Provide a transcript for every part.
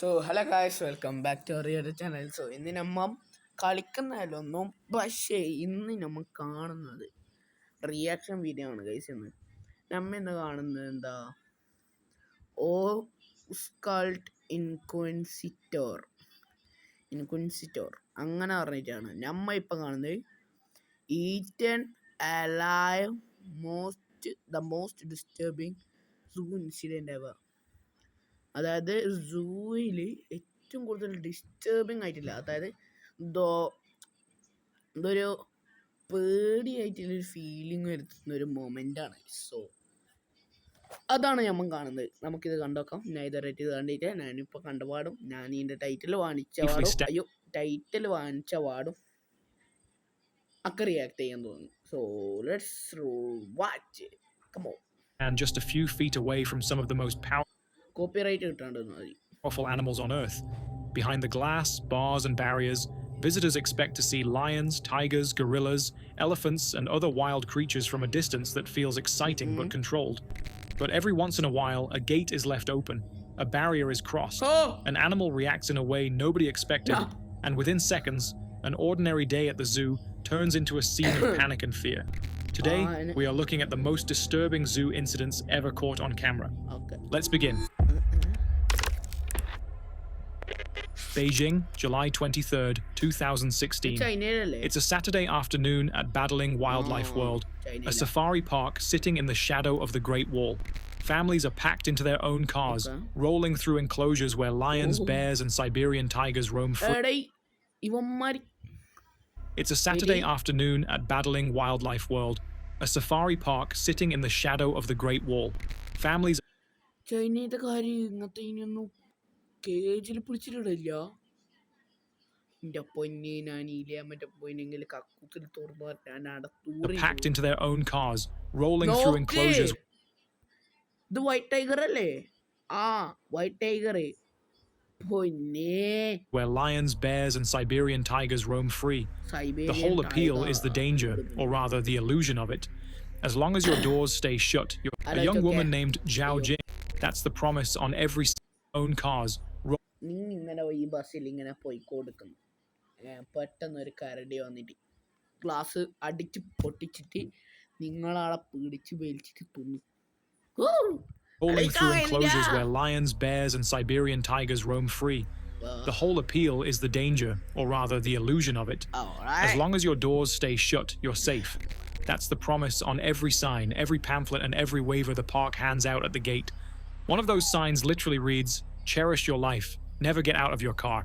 So hello guys welcome back to our channel. So ഇന്ന് നമ്മ കളിക്കുന്നതിലൊന്നും, പക്ഷേ ഇന്ന് നമ്മൾ കാണുന്നത് റിയാക്ഷൻ വീഡിയോ ആണ് ഗൈസ്. ഇന്ന് കാണുന്നത് എന്താ, ഓ സ്കൾട്ട് ഇൻക്വിൻസിറ്റോർ അങ്ങനെ പറഞ്ഞിട്ടാണ് നമ്മ ഇപ്പം കാണുന്നത്. ഈറ്റൻ അലൈവ് മോസ്റ്റ് ഡിസ്റ്റർബിങ് സൂ ഇൻസിഡൻറ്റ് എവർ. അതായത് സൂവിൽ ഏറ്റവും കൂടുതൽ ഡിസ്റ്റർബിങ് ആയിട്ടില്ല, അതായത് എന്തൊരു പേടിയായിട്ടുള്ളൊരു ഫീലിംഗ് വരുത്തുന്ന ഒരു മൊമെൻ്റാണ്. സോ അതാണ് നമ്മൾ കാണുന്നത്. നമുക്കിത് കണ്ടോക്കാം. ഞാൻ ഇതുവരെയായിട്ട് ഇത് കണ്ടിട്ട് ഞാനിപ്പോൾ കണ്ടപാടും ഞാൻ ഇതിൻ്റെ ടൈറ്റിൽ വാങ്ങിച്ച പാടും ഒക്കെ റിയാക്ട് ചെയ്യാൻ തോന്നി. So let's watch. Come on. And just a few feet away from some of the most copyright കിട്ടാണ്ടെന്ന് മതി. powerful animals on Earth. Behind the glass, bars, and barriers, visitors expect to see lions, tigers, gorillas, elephants, and other wild creatures from a distance that feels exciting but controlled. But every once in a while, a gate is left open, a barrier is crossed, an animal reacts in a way nobody expected, and within seconds, an ordinary day at the zoo turns into a scene of panic and fear. Today, we are looking at the most disturbing zoo incidents ever caught on camera. Okay. Let's begin. Beijing, July 23rd, 2016. It's a Saturday afternoon at Badaling Wildlife World, a safari park sitting in the shadow of the Great Wall. Families are packed into their own cars, rolling through enclosures where lions, bears, and Siberian tigers roam free. It's a Saturday afternoon at Badaling Wildlife World, a safari park sitting in the shadow of the Great Wall. Families കേജിൽ പിടിച്ചിട്ടില്ല. packed into their own cars, rolling through enclosures. ഇത് white tiger അല്ലേ? White tiger. Where lions, bears, and Siberian tigers roam free. The whole appeal is the danger, or rather the illusion of it. As long as your doors stay shut, a young woman named Zhao Jing. That's the promise on every own cars. ഇങ്ങനെ ഈ ബസ്സിൽ ഇങ്ങനെ പോയിക്കൊടുക്കുന്നു. പെട്ടെന്നൊരു കരടി വന്നിട്ട് glass അടിച്ച് പൊട്ടിച്ചിട്ട് നിങ്ങളാളെ പിടിച്ച് വലിച്ചിട്ട് തിന്നു. Rolling through enclosures where lions, bears, and Siberian tigers roam free. The whole appeal is the danger, or rather the illusion of it. As long as your doors stay shut, you're safe. That's the promise on every sign, every pamphlet, and every waiver the park hands out at the gate. One of those signs literally reads, "Cherish your life. Never get out of your car."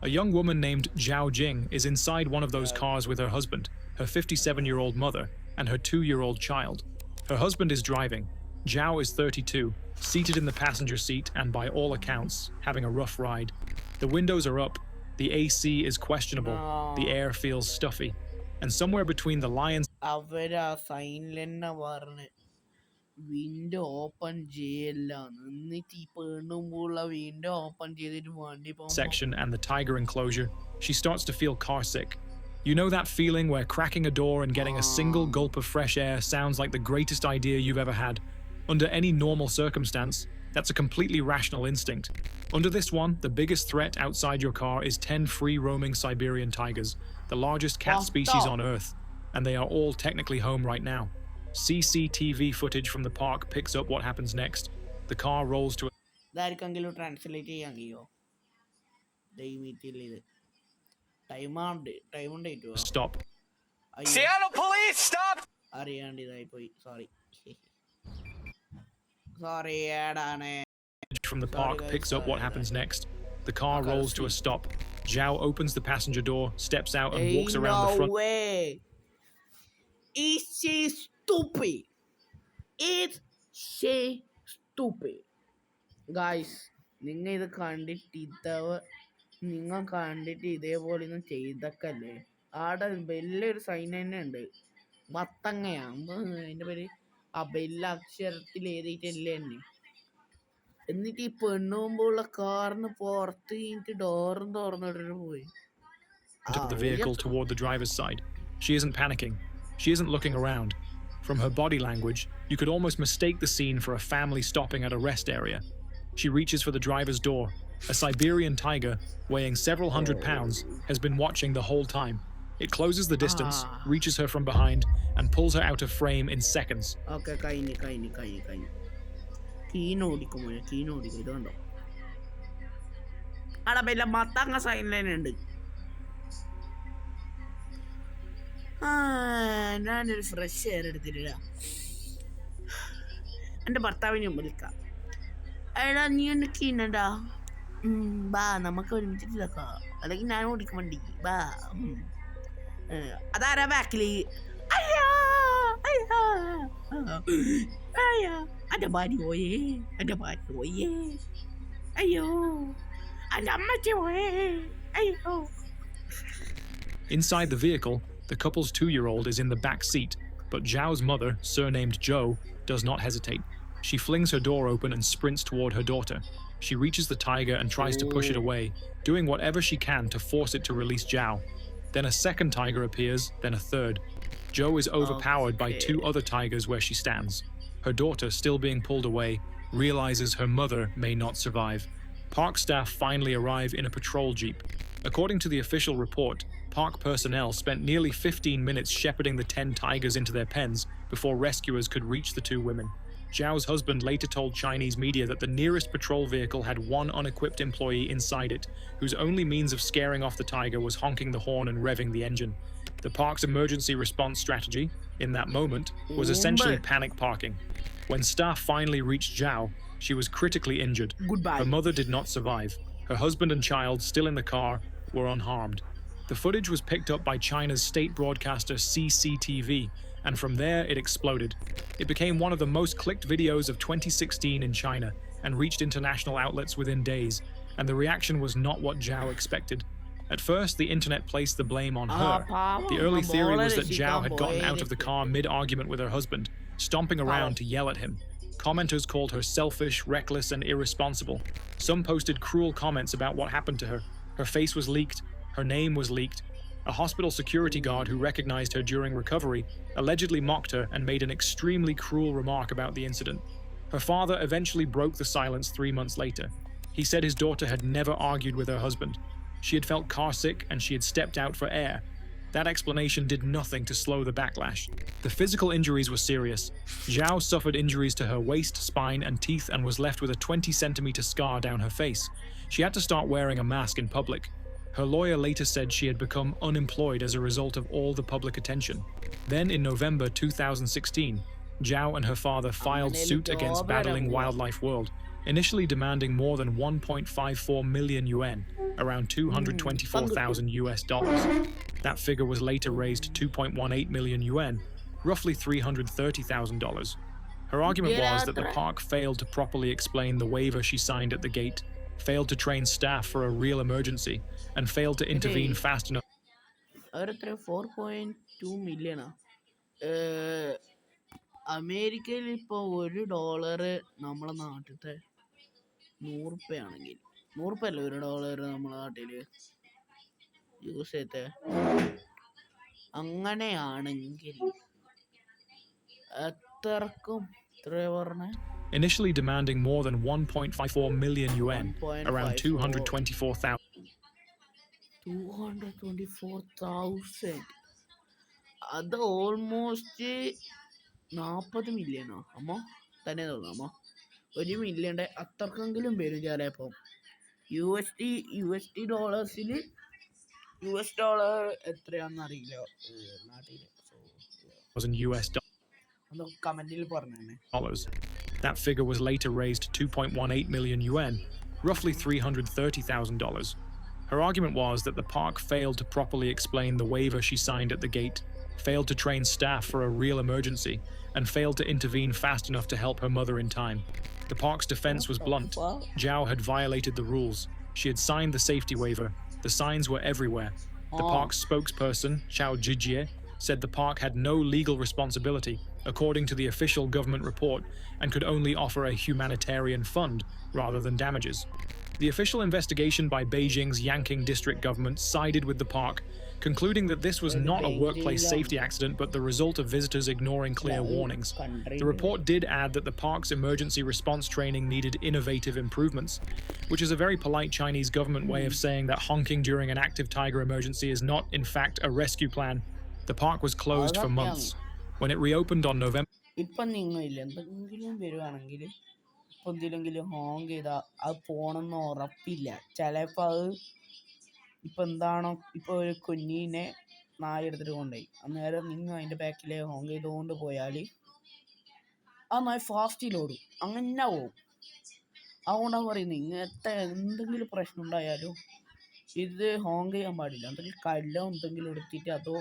A young woman named Zhao Jing is inside one of those cars with her husband, her 57-year-old mother, and her 2-year-old child. Her husband is driving. Zhao is 32, seated in the passenger seat and by all accounts, having a rough ride. The windows are up, the AC is questionable, the air feels stuffy, and somewhere between the lions window open ചെയ്യല്ല എന്നിട്ട് ഈ പെണ്ണുമ്പോൾ window open ചെയ്തിട്ട് വണ്ടി section and the tiger enclosure, she starts to feel carsick. You know that feeling where cracking a door and getting a single gulp of fresh air sounds like the greatest idea you've ever had? Under any normal circumstance, that's a completely rational instinct. Under this one, the biggest threat outside your car is 10 free-roaming Siberian tigers, the largest cat species on Earth, and they are all technically home right now. CCTV footage from the park picks up what happens next. The car rolls to a stop. Seattle police, stop! From the park picks up what happens next. The car rolls to a stop. Zhao opens the passenger door, steps out, and walks around the front. Is she stupid? Is she stupid? Guys, നിങ്ങൾ ഇത് കണ്ടിട്ട് ഇതേപോലെ ഒന്നും ചെയ്തക്കല്ലേ. ആടെ വലിയൊരു sign തന്നെ ഉണ്ട്, മത്തങ്ങയാ അതിൻ്റെ പേര്. ആ ബെല്ല അക്ഷരത്തിൽ എഴുതിയിട്ടല്ലേ തന്നെ. എന്നിട്ട് ഈ പെണ്ണുമ്പോൾ ഉള്ള കാറിന് പുറത്ത് കഴിഞ്ഞിട്ട് ഡോറും തുറന്നിട്ട് പോയി. The vehicle toward the driver's side. She isn't panicking. She isn't looking around. From her body language, you could almost mistake the scene for a family stopping at a rest area. She reaches for the driver's door, A Siberian tiger, weighing several hundred pounds, has been watching the whole time. It closes the distance, reaches her from behind, and pulls her out of frame in seconds. Okay, kino odikum idundo. Ada bella matanga sign line ഉണ്ട്. ഞാനൊരു fresh air എടുത്തിട്ടില്ല. എൻ്റെ ഭർത്താവിനെ വിളിക്കാം. എടാ നീ ഒന്ന് കീനടാ, ബാ നമുക്ക് ഒരുമിച്ചിട്ട് ഇതാക്കാം, അല്ലെങ്കിൽ ഞാൻ ഓടിക്കും വണ്ടി, ബാ. അതാരാ ബാക്കില്? അയ്യോ എൻ്റെ ഭാര്യ പോയേ, അയ്യോ എൻ്റെ അമ്മച്ചി പോയേ, അയ്യോ. Inside the vehicle, the couple's 2-year-old is in the back seat, but Zhao's mother, surnamed Zhou, does not hesitate. She flings her door open and sprints toward her daughter. She reaches the tiger and tries to push it away, doing whatever she can to force it to release Zhao. Then a second tiger appears, then a third. Zhou is overpowered by 2 other tigers where she stands. Her daughter, still being pulled away, realizes her mother may not survive. Park staff finally arrive in a patrol jeep. According to the official report, park personnel spent nearly 15 minutes shepherding the 10 tigers into their pens before rescuers could reach the 2 women. Zhao's husband later told Chinese media that the nearest patrol vehicle had 1 unequipped employee inside it, whose only means of scaring off the tiger was honking the horn and revving the engine. The park's emergency response strategy, in that moment, was essentially panic parking. When staff finally reached Zhao, she was critically injured. Goodbye. Her mother did not survive. Her husband and child, still in the car, were unharmed. The footage was picked up by China's state broadcaster CCTV, and from there it exploded. It became one of the most clicked videos of 2016 in China and reached international outlets within days, and the reaction was not what Zhao expected. At first, the internet placed the blame on her. The early theory was that Zhao had gotten out of the car mid-argument with her husband, stomping around to yell at him. Commenters called her selfish, reckless, and irresponsible. Some posted cruel comments about what happened to her. Her face was leaked, her name was leaked. A hospital security guard who recognized her during recovery allegedly mocked her and made an extremely cruel remark about the incident. Her father eventually broke the silence 3 months later. He said his daughter had never argued with her husband. She had felt carsick and she had stepped out for air. That explanation did nothing to slow the backlash. The physical injuries were serious. Zhao suffered injuries to her waist, spine, and teeth and was left with a 20-centimeter scar down her face. She had to start wearing a mask in public. Her lawyer later said she had become unemployed as a result of all the public attention. Then in November 2016, Zhao and her father filed suit against Battling Wildlife World, initially demanding more than 1.54 million yuan, around $224,000. That figure was later raised to 2.18 million yuan, roughly $330,000. Her argument was that the park failed to properly explain the waiver she signed at the gate, failed to train staff for a real emergency, and failed to intervene fast enough. 4.2 million. അമേരിക്കയിൽ ഇപ്പോൾ $1 നമ്മളെ നാട്ടിലത്തെ 100 രൂപയാണെങ്കിൽ, 100 രൂപയല്ല $1 നമ്മളെ നാട്ടിൽ use ചെയ്തേ. അങ്ങനെയാണെങ്കിൽ എത്രക്കും എത്രയാ പറഞ്ഞേ? Initially demanding more than 1.54 million yuan, around 224,000. 224,000. അത് ഓൾമോസ്റ്റ് 40 മില്യണോ അമ്മ തന്നെ തോന്നുന്നു. അമ്മ 1 മില്യൻ്റെ അത്രക്കെങ്കിലും വരും ചിലപ്പം. US ഡോളർ എത്രയാണെന്ന് അറിയില്ല നാട്ടിൽ. കമന്റിൽ പറഞ്ഞു. That figure was later raised to 2.18 million yuan, roughly $330,000. Her argument was that the park failed to properly explain the waiver she signed at the gate, failed to train staff for a real emergency, and failed to intervene fast enough to help her mother in time. The park's defense was blunt. Zhao had violated the rules. She had signed the safety waiver. The signs were everywhere. The park's spokesperson, Chao Zhijie, said the park had no legal responsibility, according to the official government report, and could only offer a humanitarian fund rather than damages. The official investigation by Beijing's Yanqing district government sided with the park, concluding that this was not a workplace safety accident but the result of visitors ignoring clear warnings. The report did add that the park's emergency response training needed innovative improvements, which is a very polite Chinese government way of saying that honking during an active tiger emergency is not, in fact, a rescue plan. The park was closed for months. When it reopened on November ഇപ്പം നിങ്ങളില്ല എന്തെങ്കിലും വരുവാണെങ്കിൽ ഇപ്പം എന്തെങ്കിലും Hong ചെയ്താൽ അത് പോകണമെന്ന് ഉറപ്പില്ല. ചിലപ്പോൾ അത് ഇപ്പം എന്താണോ ഇപ്പോൾ ഒരു കുഞ്ഞിനെ നായ എടുത്തിട്ട് കൊണ്ടുപോയി അന്നേരം നിങ്ങൾ അതിൻ്റെ ബാക്കിൽ ഹോങ് ചെയ്തുകൊണ്ട് പോയാൽ ആ നായ ഫാസ്റ്റിലോടും അങ്ങനെ പോവും. അതുകൊണ്ടാണ് പറയുന്നത് ഇങ്ങനത്തെ എന്തെങ്കിലും പ്രശ്നം ഉണ്ടായാലും ഇത് ഹോങ് ചെയ്യാൻ പാടില്ല. എന്തെങ്കിലും കല്ലോ എന്തെങ്കിലും എടുത്തിട്ട് അതോ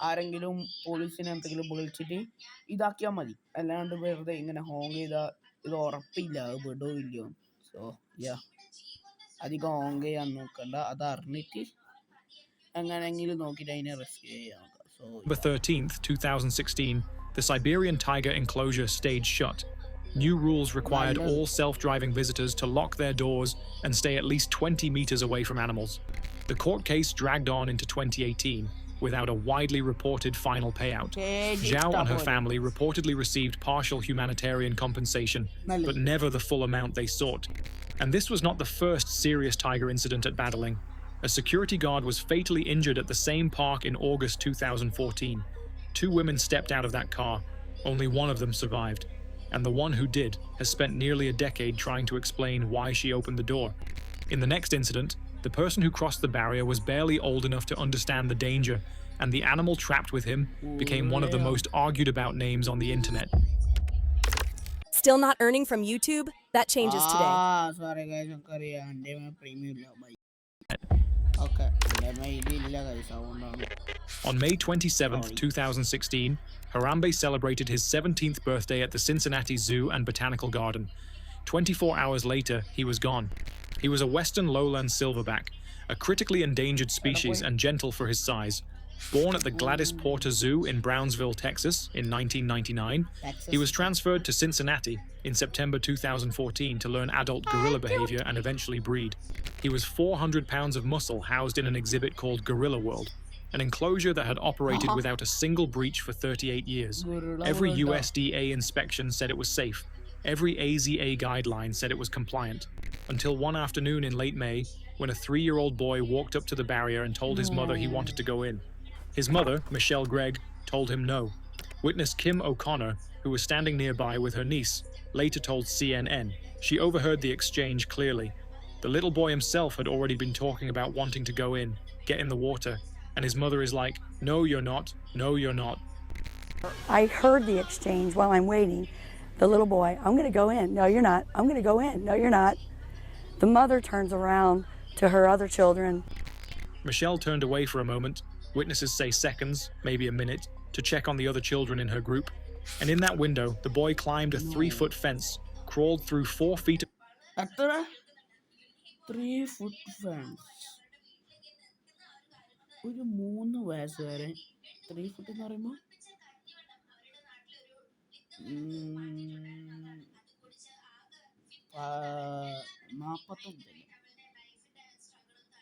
ആരെങ്കിലും പോലീസിനെ എന്തെങ്കിലും വിളിച്ചിട്ട് ഇതാക്കിയാൽ മതി. അല്ലാണ്ട് വെറുതെ ഇങ്ങനെ ഹോങ് ചെയ്താൽ ഇത് ഉറപ്പില്ല അത് വിടോ ഇല്ലയോ. സോ യാ അധികം ഹോങ് ചെയ്യാൻ നോക്കണ്ട. അത് അറിഞ്ഞിട്ട് എങ്ങനെയെങ്കിലും നോക്കിയിട്ട് അതിനെ റെസ്ക്യൂ ചെയ്യാൻ നോക്കാം. November 13th, 2016, the Siberian tiger enclosure stayed shut. New rules required all self-driving visitors to lock their doors and stay at least 20 meters away from animals. The court case dragged on into 2018 without a widely reported final payout. Zhao and her family reportedly received partial humanitarian compensation, but never the full amount they sought. And this was not the first serious tiger incident at Badaling. A security guard was fatally injured at the same park in August 2014. 2 women stepped out of that car. Only one of them survived. And the one who did has spent nearly a decade trying to explain why she opened the door. In the next incident, the person who crossed the barrier was barely old enough to understand the danger, and the animal trapped with him became one of the most argued about names on the internet. Still not earning from YouTube? That changes today. Sorry guys, okay. On May 27th, 2016, Harambe celebrated his 17th birthday at the Cincinnati Zoo and Botanical Garden. 24 hours later, he was gone. He was a western lowland silverback, a critically endangered species and gentle for his size. Born at the Gladys Porter Zoo in Brownsville, Texas in 1999, he was transferred to Cincinnati in September 2014 to learn adult gorilla behavior and eventually breed. He was 400 pounds of muscle housed in an exhibit called Gorilla World, an enclosure that had operated without a single breach for 38 years. Every USDA inspection said it was safe. Every AZA guideline said it was compliant. Until one afternoon in late May, when a 3-year-old boy walked up to the barrier and told his mother he wanted to go in. His mother, Michelle Gregg, told him no. Witness Kim O'Connor, who was standing nearby with her niece, later told CNN she overheard the exchange clearly. The little boy himself had already been talking about wanting to go in, get in the water, and his mother is like, "No, you're not. No, you're not." I heard the exchange while I'm waiting. The little boy, "I'm going to go in." "No, you're not." "I'm going to go in." "No, you're not." The mother turns around to her other children. Michelle turned away for a moment. Witnesses say seconds, maybe a minute, to check on the other children in her group. And in that window, the boy climbed a 3-foot fence, crawled through 4 feet. 3-foot fence. ഒരു 3 വയസ്സ് വരെ 3 foot എന്ന് പറയുമ്പോൾ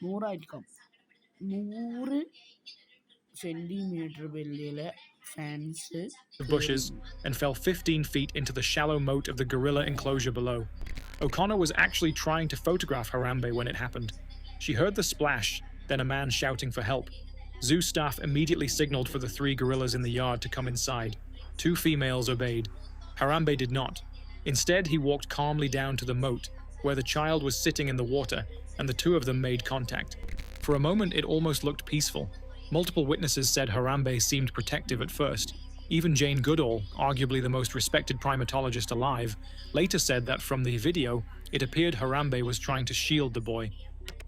45 100 centimeter വലിയ fence bushes and fell 15 feet into the shallow moat of the gorilla enclosure below. O'Connor was actually trying to photograph Harambe when it happened. She heard the splash, then a man shouting for help. Zoo staff immediately signaled for the 3 gorillas in the yard to come inside. 2 females obeyed. Harambe did not. Instead, he walked calmly down to the moat, where the child was sitting in the water, and the 2 of them made contact. For a moment, it almost looked peaceful. Multiple witnesses said Harambe seemed protective at first. Even Jane Goodall, arguably the most respected primatologist alive, later said that from the video, it appeared Harambe was trying to shield the boy.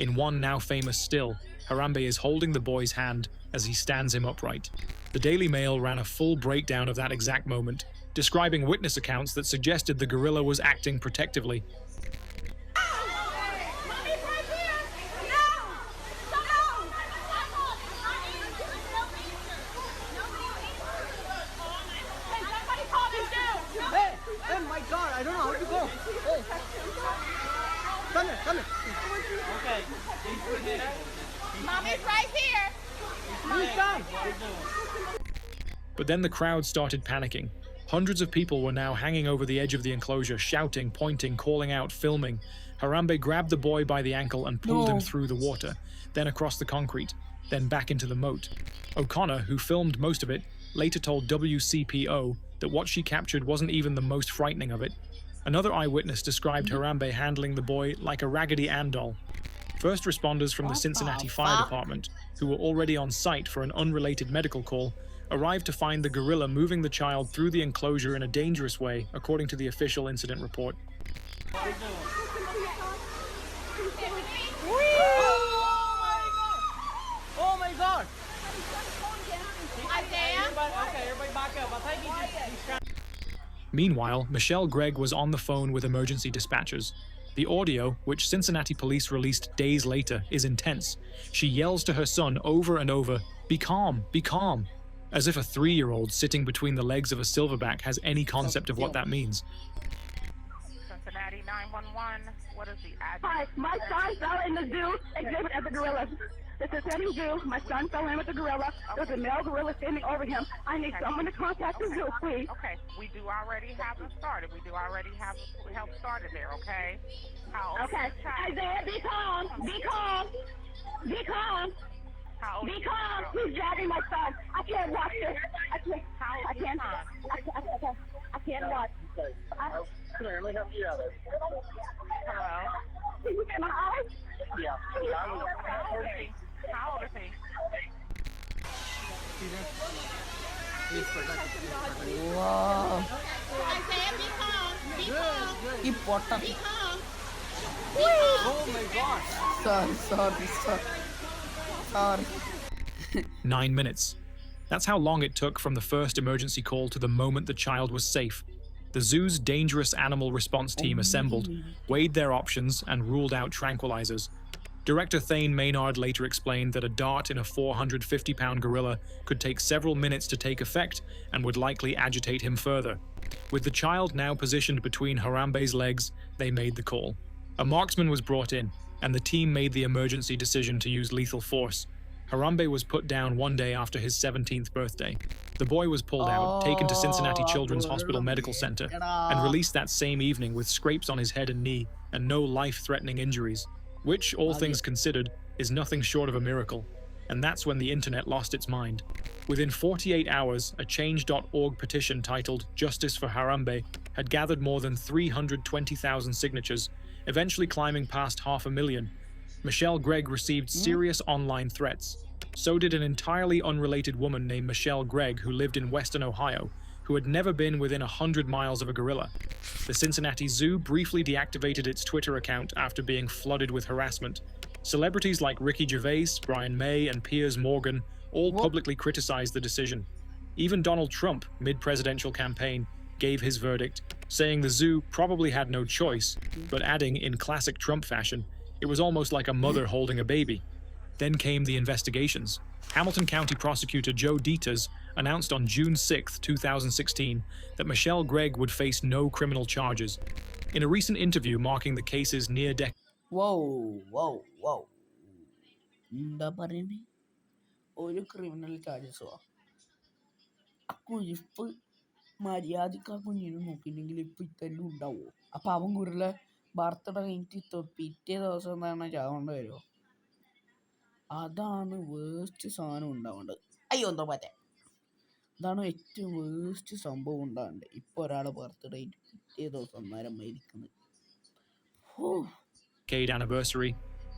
In one now famous still, Harambe is holding the boy's hand as he stands him upright. The Daily Mail ran a full breakdown of that exact moment, describing witness accounts that suggested the gorilla was acting protectively. I don't know how to go. Hey. Come here. Okay. Mommy's right here. But then the crowd started panicking. Hundreds of people were now hanging over the edge of the enclosure, shouting, pointing, calling out, filming. Harambe grabbed the boy by the ankle and pulled him through the water, then across the concrete, then back into the moat. O'Connor, who filmed most of it, later told WCPO that what she captured wasn't even the most frightening of it. Another eyewitness described Harambe handling the boy like a Raggedy Ann doll. First responders from the Cincinnati Fire Department, who were already on site for an unrelated medical call, arrived to find the gorilla moving the child through the enclosure in a dangerous way, according to the official incident report. Oh my god! Okay, everybody back up. I think he's trying. Meanwhile, Michelle Gregg was on the phone with emergency dispatchers. The audio, which Cincinnati police released days later, is intense. She yells to her son over and over, "Be calm, be calm," as if a 3-year-old sitting between the legs of a silverback has any concept of what that means. Cincinnati 911, what is the address? Hi, my son fell in the zoo exhibit at the gorillas. The Cincinnati Zoo, my son fell in with the gorilla. There's a male gorilla standing over him. I need someone to contact the zoo, please. Okay, we do already have it started. We do already have help started there, okay? How old Okay, is the child? Isaiah, be calm, be calm, be calm, How old be is the calm. child? He's dragging my son. I can't watch this. I can't. How old I is your can't. son? I can't watch. Hello? Can you get my eyes? How old is he? How old is he? Wow. ഈ പൊട്ട Oh my god! Sorry. 9 minutes. That's how long it took from the first emergency call to the moment the child was safe. The zoo's dangerous animal response team assembled, weighed their options, and ruled out tranquilizers. Director Thane Maynard later explained that a dart in a 450-pound gorilla could take several minutes to take effect and would likely agitate him further. With the child now positioned between Harambe's legs, they made the call. A marksman was brought in, and the team made the emergency decision to use lethal force. Harambe was put down one day after his 17th birthday. The boy was pulled out, taken to Cincinnati Children's Hospital Medical Center, and released that same evening with scrapes on his head and knee and no life-threatening injuries, which, all things considered, is nothing short of a miracle. And that's when the internet lost its mind. Within 48 hours, a Change.org petition titled Justice for Harambe had gathered more than 320,000 signatures, eventually climbing past 500,000. Michelle Gregg received serious online threats. So did an entirely unrelated woman named Michelle Gregg who lived in Western Ohio, who had never been within 100 miles of a gorilla. The Cincinnati Zoo briefly deactivated its Twitter account after being flooded with harassment. Celebrities like Ricky Gervais, Brian May, and Piers Morgan all publicly criticized the decision. Even Donald Trump, mid-presidential campaign, gave his verdict, saying the zoo probably had no choice, but adding, in classic Trump fashion, it was almost like a mother holding a baby. Then came the investigations. Hamilton County Prosecutor Joe Dieters announced on June 6, 2016, that Michelle Gregg would face no criminal charges. In a recent interview marking the case's near-decade Wow. എന്താ പറയുന്നേ ഒരു criminal ചാർജസോ ആ കുരിപ്പ് മര്യാദക്ക് ആ കുഞ്ഞിനെ നോക്കിയില്ലെങ്കിൽ ഇപ്പൊ ഇത്തന്നെ ഉണ്ടാവോ അപ്പൊ അവൻ കുരുള്ള ബർത്ത്ഡേ കഴിഞ്ഞിട്ട് പിറ്റേ ദിവസം എന്താണ് ചാവേണ്ട വരുമോ അതാണ് വേസ്റ്റ് സാധനം ഉണ്ടാവേണ്ടത് അയ്യോ എന്തോ പറ്റേ അതാണ് ഏറ്റവും വേസ്റ്റ് സംഭവം ഉണ്ടാവേണ്ടത് ഇപ്പൊ ഒരാളെ ബർത്ത്ഡേ കഴിഞ്ഞിട്ട് പിറ്റേ ദിവസം നേരം മരിക്കുന്നത് anniversary,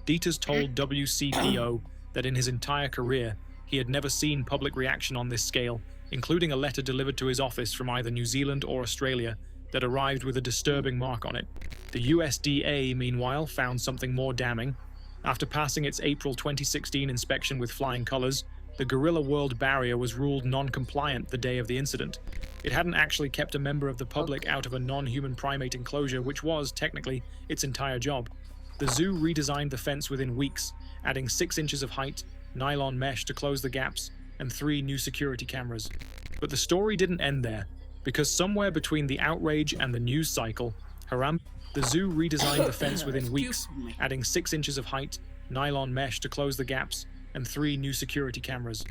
Dieters told WCPO that in his entire career, he had never seen public reaction on this scale, including a letter delivered to his office from either New Zealand or Australia that arrived with a disturbing mark on it. The USDA, meanwhile, found something more damning. After passing its April 2016 inspection with flying colors, the Gorilla World Barrier was ruled non-compliant the day of the incident. It hadn't actually kept a member of the public out of a non-human primate enclosure, which was, technically, its entire job. The zoo redesigned the fence within weeks, adding 6 inches of height, nylon mesh to close the gaps, and 3 new security cameras. But the story didn't end there, because somewhere between the outrage and the news cycle, the zoo redesigned the fence within weeks, adding 6 inches of height, nylon mesh to close the gaps, and 3 new security cameras.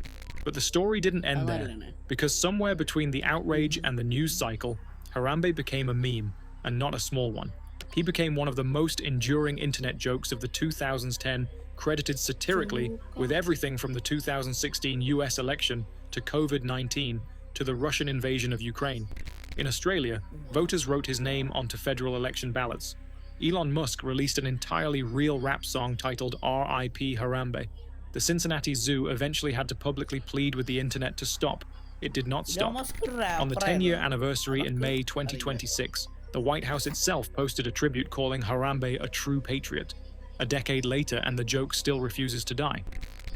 But the story didn't end there, because somewhere between the outrage and the news cycle, Harambe became a meme, and not a small one. He became one of the most enduring internet jokes of the 2010, credited satirically with everything from the 2016 US election to COVID-19 to the Russian invasion of Ukraine. In Australia, voters wrote his name onto federal election ballots. Elon Musk released an entirely real rap song titled R.I.P. Harambe. The Cincinnati Zoo eventually had to publicly plead with the internet to stop. It did not stop. On the 10-year anniversary in May 2026, the White House itself posted a tribute calling Harambe a true patriot. A decade later, and the joke still refuses to die.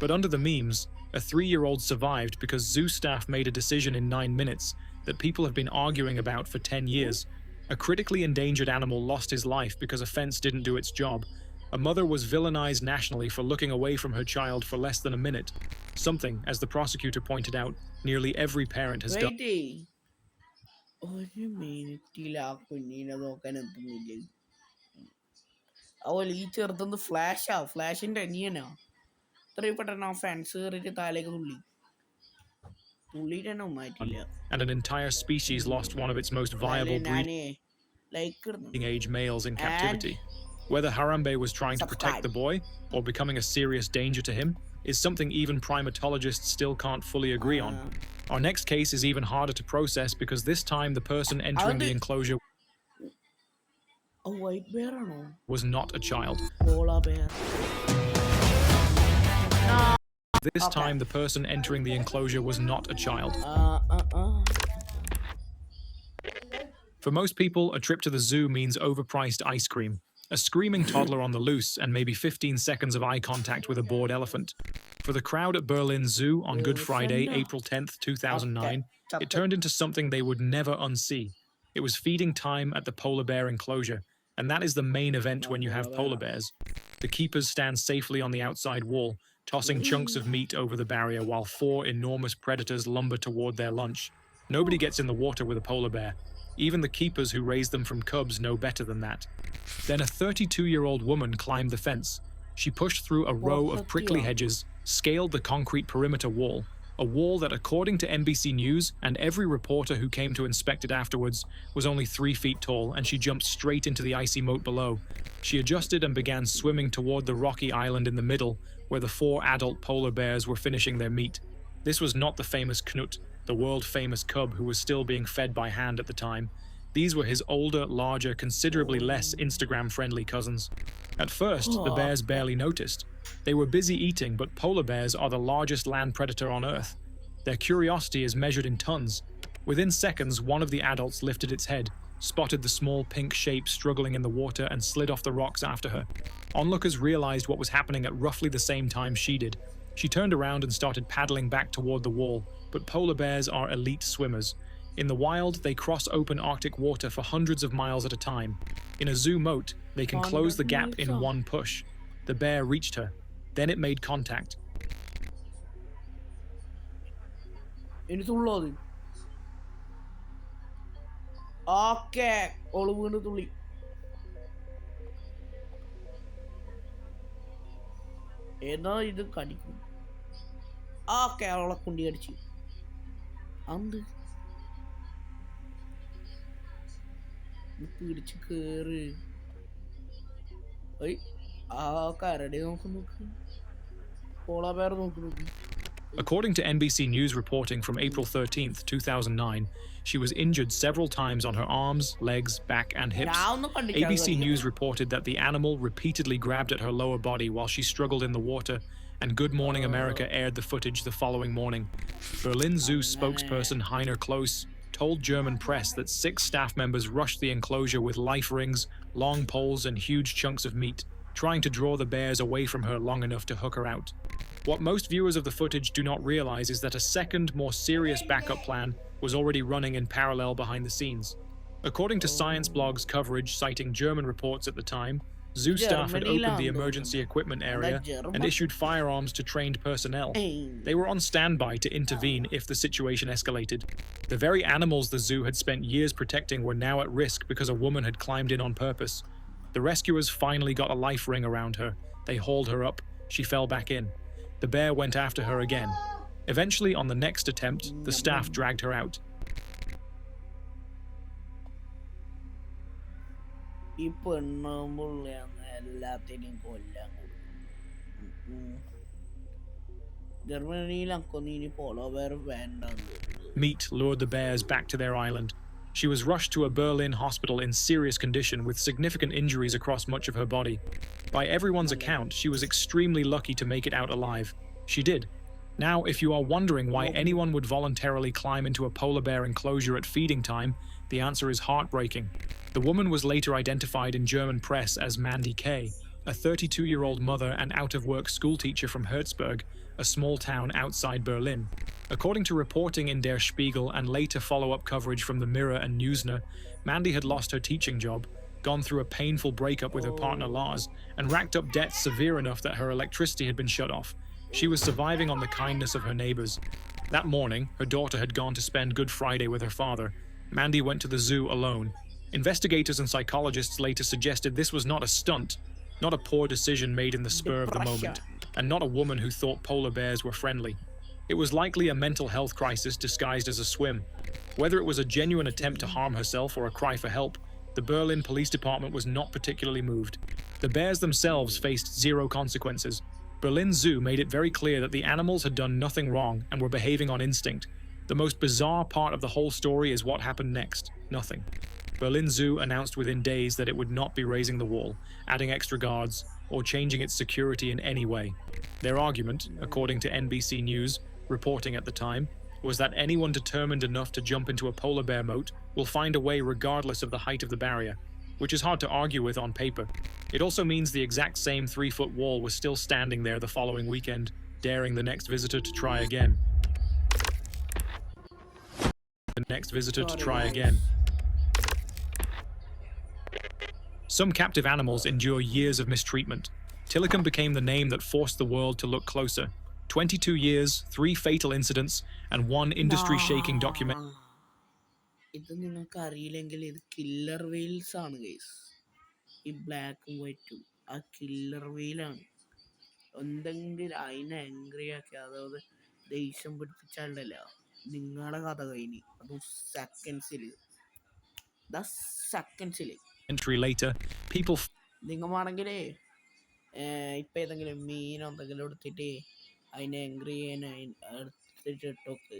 But under the memes, a 3-year-old survived because zoo staff made a decision in 9 minutes that people have been arguing about for 10 years. A critically endangered animal lost his life because a fence didn't do its job. A mother was villainized nationally for looking away from her child for less than a minute. Something, as the prosecutor pointed out, nearly every parent has done. ഒരു മിനിറ്റിൽ ആ കുഞ്ഞിനെ നോക്കാൻ എത്തുന്നില്ല. അതുപോലെ ഈ ചെറുതൊന്ന് ഫ്ലാഷിന്റെ അനിയനാ. ഇത്രയും പെട്ടെന്ന് ആ ഫാൻസ് കയറിയിട്ട് താലേക്ക് തുള്ളിയിട്ട് തന്നെ മാറ്റില്ല. And an entire species lost one of its most viable breeding age males in captivity. Whether Harambe was trying to protect the boy or becoming a serious danger to him is something even primatologists still can't fully agree on. Our next case is even harder to process because this time the person entering the enclosure was not a child. This time the person entering the enclosure was not a child. For most people, a trip to the zoo means overpriced ice cream, a screaming toddler on the loose, and maybe 15 seconds of eye contact with a bored elephant. For the crowd at Berlin Zoo on Good Friday, April 10th, 2009, it turned into something they would never unsee. It was feeding time at the polar bear enclosure, and that is the main event when you have polar bears. The keepers stand safely on the outside wall, tossing chunks of meat over the barrier while 4 enormous predators lumber toward their lunch. Nobody gets in the water with a polar bear. Even the keepers who raise them from cubs know better than that. Then a 32-year-old woman climbed the fence. She pushed through a row of prickly hedges, scaled the concrete perimeter wall, a wall that, according to NBC News and every reporter who came to inspect it afterwards, was only 3 feet tall, and she jumped straight into the icy moat below. She adjusted and began swimming toward the rocky island in the middle, where the 4 adult polar bears were finishing their meat. This was not the famous Knut, the world-famous cub who was still being fed by hand at the time. These were his older, larger, considerably less Instagram-friendly cousins. At first, the bears barely noticed. They were busy eating, but polar bears are the largest land predator on Earth. Their curiosity is measured in tons. Within seconds, one of the adults lifted its head, spotted the small pink shape struggling in the water, and slid off the rocks after her. Onlookers realized what was happening at roughly the same time she did. She turned around and started paddling back toward the wall, but polar bears are elite swimmers. In the wild, they cross open Arctic water for hundreds of miles at a time. In a zoo moat, they can close the gap in one push. The bear reached her. Then it made contact. ഏതാ ഇത് കടിക്കും? അവളെ കുണ്ടി കടിച്ചു. അന്ത് പിടിച്ച് കേറ്. കരടി നോക്ക്. പോളാ bear നോക്ക്. According to NBC News reporting from April 13th, 2009, she was injured several times on her arms, legs, back, and hips. ABC News reported that the animal repeatedly grabbed at her lower body while she struggled in the water, and Good Morning America aired the footage the following morning. Berlin Zoo spokesperson Heiner Kloos told German press that 6 staff members rushed the enclosure with life rings, long poles, and huge chunks of meat, trying to draw the bears away from her long enough to hook her out. What most viewers of the footage do not realize is that a second, more serious backup plan was already running in parallel behind the scenes. According to Science Blog's coverage citing German reports at the time, zoo staff had opened the emergency equipment area and issued firearms to trained personnel. They were on standby to intervene if the situation escalated. The very animals the zoo had spent years protecting were now at risk because a woman had climbed in on purpose. The rescuers finally got a life ring around her. They hauled her up. She fell back in. The bear went after her again. Eventually, on the next attempt, the staff dragged her out. ഈ പെണ്ണുമ്പുള്ളിയാണ് എല്ലാത്തിനെയും കൊല്ലാൻ കൊടുക്കും. ജർമ്മനിയിലൊക്കെ ഇനി polo bear വേണ്ടെന്ന്. Meat lured the bears back to their island. She was rushed to a Berlin hospital in serious condition with significant injuries across much of her body. By everyone's account, she was extremely lucky to make it out alive. She did. Now, if you are wondering why anyone would voluntarily climb into a polar bear enclosure at feeding time, the answer is heartbreaking. The woman was later identified in German press as Mandy K., a 32-year-old mother and out-of-work schoolteacher from Herzberg, a small town outside Berlin. According to reporting in Der Spiegel and later follow-up coverage from the Mirror and Newsner, Mandy had lost her teaching job, gone through a painful breakup with her partner Lars, and racked up debts severe enough that her electricity had been shut off. She was surviving on the kindness of her neighbors. That morning, her daughter had gone to spend Good Friday with her father. Mandy went to the zoo alone. Investigators and psychologists later suggested this was not a stunt, not a poor decision made in the spur of the moment, and not a woman who thought polar bears were friendly. It was likely a mental health crisis disguised as a swim. Whether it was a genuine attempt to harm herself or a cry for help, the Berlin Police Department was not particularly moved. The bears themselves faced zero consequences. Berlin Zoo made it very clear that the animals had done nothing wrong and were behaving on instinct. The most bizarre part of the whole story is what happened next. Nothing. Berlin Zoo announced within days that it would not be raising the wall, adding extra guards, or changing its security in any way. Their argument, according to NBC News, reporting at the time, was that anyone determined enough to jump into a polar bear moat will find a way regardless of the height of the barrier, which is hard to argue with on paper. It also means the exact same 3-foot wall was still standing there the following weekend, daring the next visitor to try again. Some captive animals endure years of mistreatment. Tilikum became the name that forced the world to look closer. 22 years, 3 fatal incidents, and 1 industry-shaking document. ഇത് നിങ്ങൾക്ക് അറിയില്ലെങ്കിൽ ഇത് killer Wales ആണ് guys. ഈ ബ്ലാക്കും വൈറ്റും ആ killer വെയിലാണ്. എന്തെങ്കിലും അതിനെ ആംഗ്രി ആക്കി, അതായത് ദേഷ്യം പിടിപ്പിച്ചാലല്ല നിങ്ങളുടെ കഥ കഴിഞ്ഞ്. അതും സെക്കൻഡ്സിൽ Later, people നിങ്ങമാണെങ്കിലേ ഇപ്പം ഏതെങ്കിലും മീനോ എന്തെങ്കിലും എടുത്തിട്ട് അതിനെ ആംഗ്രി ചെയ്യാൻ എടുത്തിട്ട് ഇട്ടോക്ക്.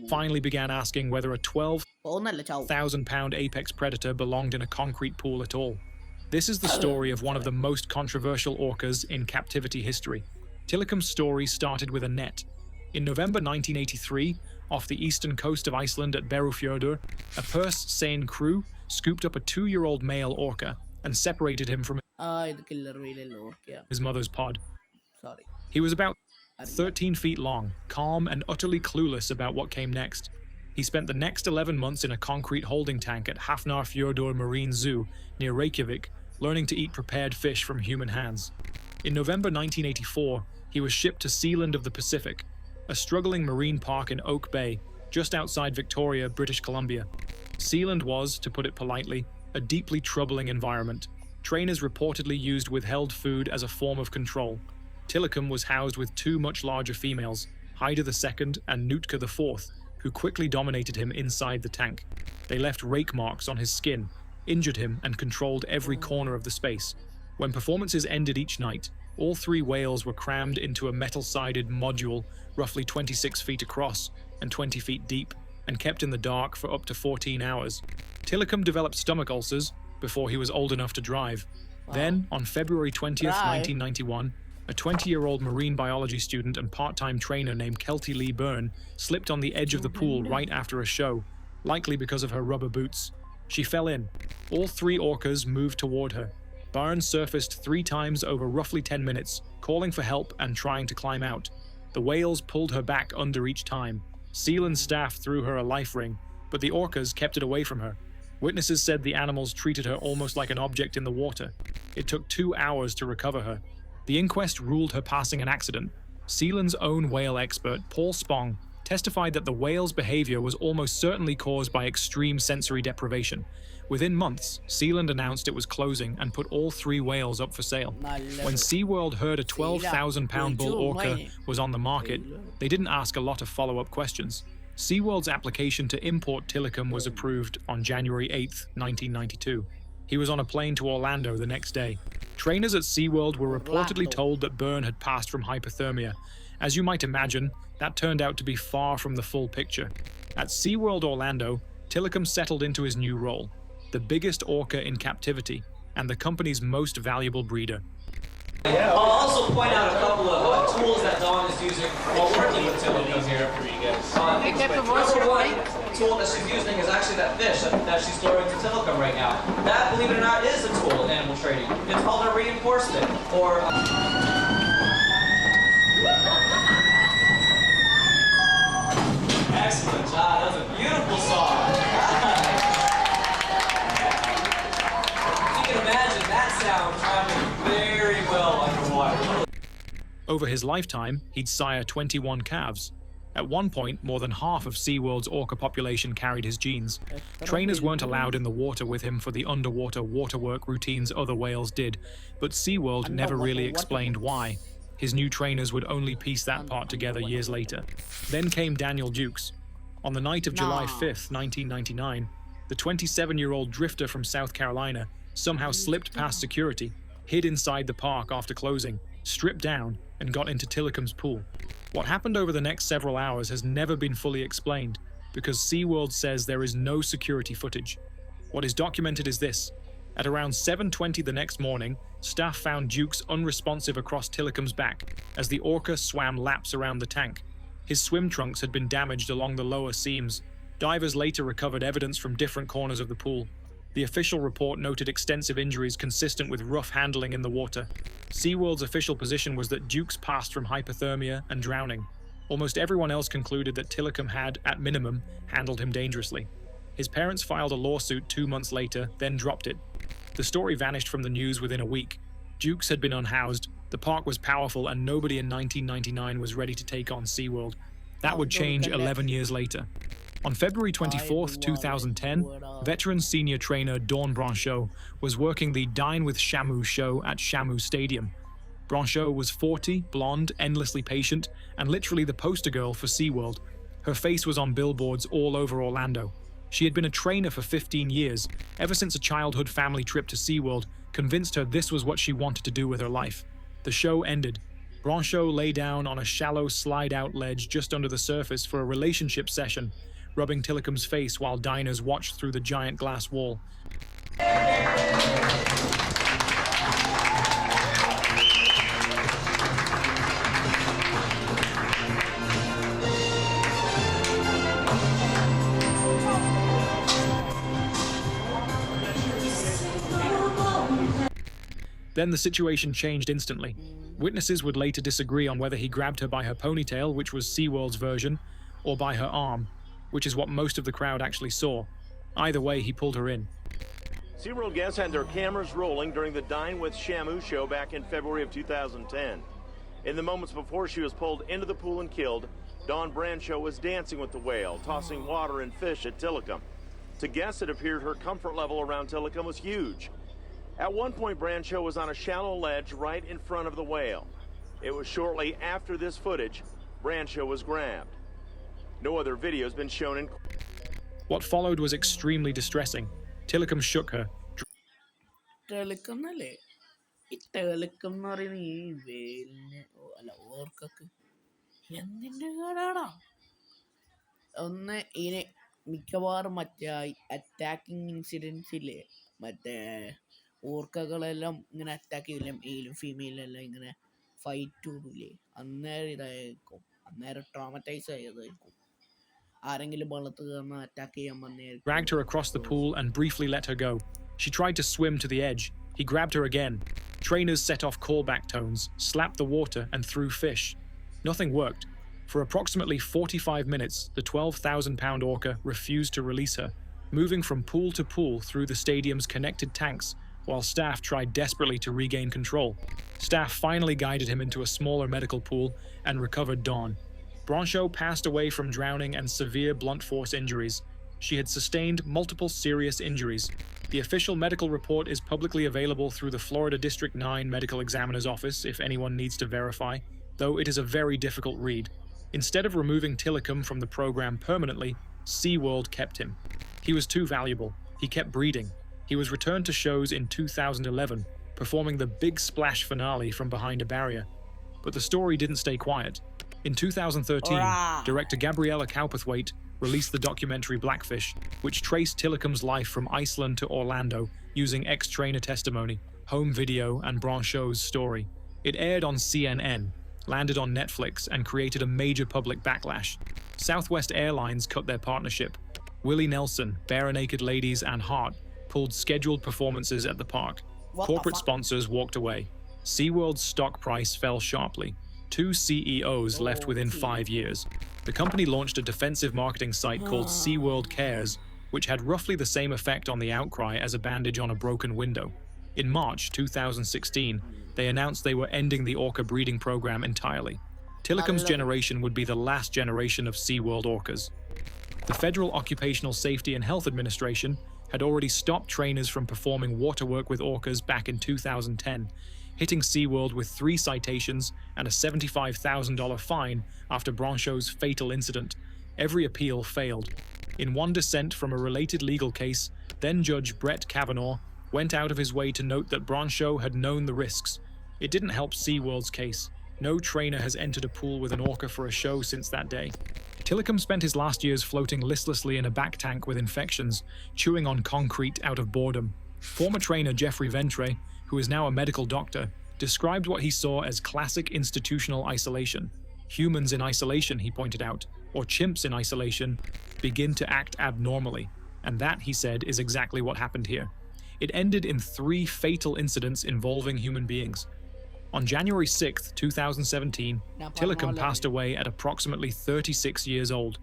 finally began asking whether a 12,000-pound apex predator belonged in a concrete pool at all. This is the story of one of the most controversial orcas in captivity history. Tilikum's story started with a net. In November 1983, off the eastern coast of Iceland at Berufjordur, a purse seine crew scooped up a 2-year-old male orca and separated him from his mother's pod. He was about 13 feet long, calm and utterly clueless about what came next. He spent the next 11 months in a concrete holding tank at Hafnarfjordur Marine Zoo near Reykjavik, learning to eat prepared fish from human hands. In November 1984, he was shipped to Sealand of the Pacific, a struggling marine park in Oak Bay, just outside Victoria, British Columbia. Sealand was, to put it politely, a deeply troubling environment. Trainers reportedly used withheld food as a form of control. Tilikum was housed with 2 much larger females, Haida II and Nootka IV, who quickly dominated him inside the tank. They left rake marks on his skin, injured him, and controlled every corner of the space. When performances ended each night, all 3 whales were crammed into a metal-sided module roughly 26 feet across and 20 feet deep, and kept in the dark for up to 14 hours. Tilikum developed stomach ulcers before he was old enough to drive. Then, on February 20th, 1991, a 20-year-old marine biology student and part-time trainer named Kelty Lee Byrne slipped on the edge of the pool right after a show, likely because of her rubber boots. She fell in. All 3 orcas moved toward her. Byrne surfaced 3 times over roughly 10 minutes, calling for help and trying to climb out. The whales pulled her back under each time. Sealand staff threw her a life ring, but the orcas kept it away from her. Witnesses said the animals treated her almost like an object in the water. It took 2 hours to recover her. The inquest ruled her passing an accident. Sealand's own whale expert, Paul Spong, testified that the whale's behavior was almost certainly caused by extreme sensory deprivation. Within months, Sealand announced it was closing and put all 3 whales up for sale. When SeaWorld heard a 12,000-pound bull orca was on the market, they didn't ask a lot of follow-up questions. SeaWorld's application to import Tilikum was approved on January 8, 1992. He was on a plane to Orlando the next day. Trainers at SeaWorld were reportedly told that Byrne had passed from hypothermia. As you might imagine, that turned out to be far from the full picture. At SeaWorld Orlando, Tilikum settled into his new role, the biggest orca in captivity and the company's most valuable breeder. I'll also point out a couple of tools that Dawn is using while working with Tilikum here. Number one tool that she's using is actually that fish that she's throwing to Tilikum right now. That, believe it or not, is a tool in animal training. It's called a reinforcement, or excellent job. That was a beautiful song. You can imagine that sound traveling very well underwater. Over his lifetime, he'd sire 21 calves. At one point, more than half of SeaWorld's orca population carried his genes. Trainers weren't allowed in the water with him for the underwater waterwork routines other whales did, but SeaWorld never really explained why. His new trainers would only piece that part together years later. Then came Daniel Dukes. On the night of July 5th, 1999, the 27-year-old drifter from South Carolina somehow slipped past security, hid inside the park after closing, stripped down, and got into Tilikum's pool. What happened over the next several hours has never been fully explained, because SeaWorld says there is no security footage. What is documented is this. At around 7:20 the next morning, staff found Dukes unresponsive across Tilikum's back as the orca swam laps around the tank. His swim trunks had been damaged along the lower seams. Divers later recovered evidence from different corners of the pool. The official report noted extensive injuries consistent with rough handling in the water. SeaWorld's official position was that Dukes passed from hypothermia and drowning. Almost everyone else concluded that Tilikum had, at minimum, handled him dangerously. His parents filed a lawsuit 2 months later, then dropped it. The story vanished from the news within a week. Dukes had been unhoused, the park was powerful, and nobody in 1999 was ready to take on SeaWorld. That would change 11 years later. On February 24, 2010, veteran senior trainer Dawn Brancheau was working the Dine with Shamu show at Shamu Stadium. Brancheau was 40, blonde, endlessly patient, and literally the poster girl for SeaWorld. Her face was on billboards all over Orlando. She had been a trainer for 15 years, ever since a childhood family trip to SeaWorld convinced her this was what she wanted to do with her life. The show ended. Brancheau lay down on a shallow slide-out ledge just under the surface for a relationship session, rubbing Tilikum's face while diners watched through the giant glass wall. Then the situation changed instantly. Witnesses would later disagree on whether he grabbed her by her ponytail, which was SeaWorld's version, or by her arm, which is what most of the crowd actually saw. Either way, he pulled her in. SeaWorld guests had their cameras rolling during the Dine with Shamu show back in February of 2010. In the moments before she was pulled into the pool and killed, Dawn Brancheau was dancing with the whale, tossing water and fish at Tilikum. To guests, it appeared her comfort level around Tilikum was huge. At one point, Brancheau was on a shallow ledge right in front of the whale. It was shortly after this footage, Brancheau was grabbed. No other video has been shown in... What followed was extremely distressing. Tilikum shook her. Tilikum അല്ലേ ഈ Tilikum എന്ന് പറയുന്ന ഈ വേലിന് അല്ല ഓർക്കൊക്കെ എന്തിന്റെ കേടാടാ ഒന്ന് ഇതിന് മിക്കവാറും മറ്റേ അറ്റാക്കിംഗ് ഇൻസിഡൻസ് ഇല്ലേ മറ്റേ ഓർക്കകളെല്ലാം ഇങ്ങനെ അറ്റാക്ക് ചെയ്യില്ല മെയിലും ഫീമെയിലും എല്ലാം ഇങ്ങനെ ഫൈറ്റ് കൂടില്ലേ അന്നേരം ഇതായിരിക്കും അന്നേരം traumatised ആയതായിരിക്കും Dragged her across the pool and briefly let her go. She tried to swim to the edge. He grabbed her again. Trainers set off callback tones, slapped the water, and threw fish. Nothing worked. For approximately 45 minutes, the 12,000-pound orca refused to release her, moving from pool to pool through the stadium's connected tanks, while staff tried desperately to regain control. Staff finally guided him into a smaller medical pool and recovered Dawn. Brancho passed away from drowning and severe blunt force injuries. She had sustained multiple serious injuries. The official medical report is publicly available through the Florida District 9 Medical Examiner's Office if anyone needs to verify, though it is a very difficult read. Instead of removing Tilikum from the program permanently, SeaWorld kept him. He was too valuable. He kept breeding. He was returned to shows in 2011, performing the Big Splash finale from behind a barrier. But the story didn't stay quiet. In 2013, director Gabriella Cowperthwaite released the documentary Blackfish, which traced Tilikum's life from Iceland to Orlando using ex-trainer testimony, home video, and Brancho's story. It aired on CNN, landed on Netflix, and created a major public backlash. Southwest Airlines cut their partnership. Willie Nelson, Barenaked Ladies, and Heart pulled scheduled performances at the park. Corporate sponsors walked away. SeaWorld's stock price fell sharply. 2 CEOs left within 5 years. The company launched a defensive marketing site called SeaWorld Cares, which had roughly the same effect on the outcry as a bandage on a broken window. In March 2016, they announced they were ending the orca breeding program entirely. Tilikum's generation would be the last generation of SeaWorld orcas. The Federal Occupational Safety and Health Administration had already stopped trainers from performing water work with orcas back in 2010, hitting SeaWorld with 3 citations and a $75,000 fine after Brancho's fatal incident. Every appeal failed. In one dissent from a related legal case, then-Judge Brett Kavanaugh went out of his way to note that Brancho had known the risks. It didn't help SeaWorld's case. No trainer has entered a pool with an orca for a show since that day. Tilikum spent his last years floating listlessly in a back tank with infections, chewing on concrete out of boredom. Former trainer Jeffrey Ventre, who is now a medical doctor, described what he saw as classic institutional isolation. Humans in isolation, he pointed out, or chimps in isolation, begin to act abnormally. And that, he said, is exactly what happened here. It ended in 3 fatal incidents involving human beings. On January 6, 2017, Tilikum passed away at approximately 36 years old.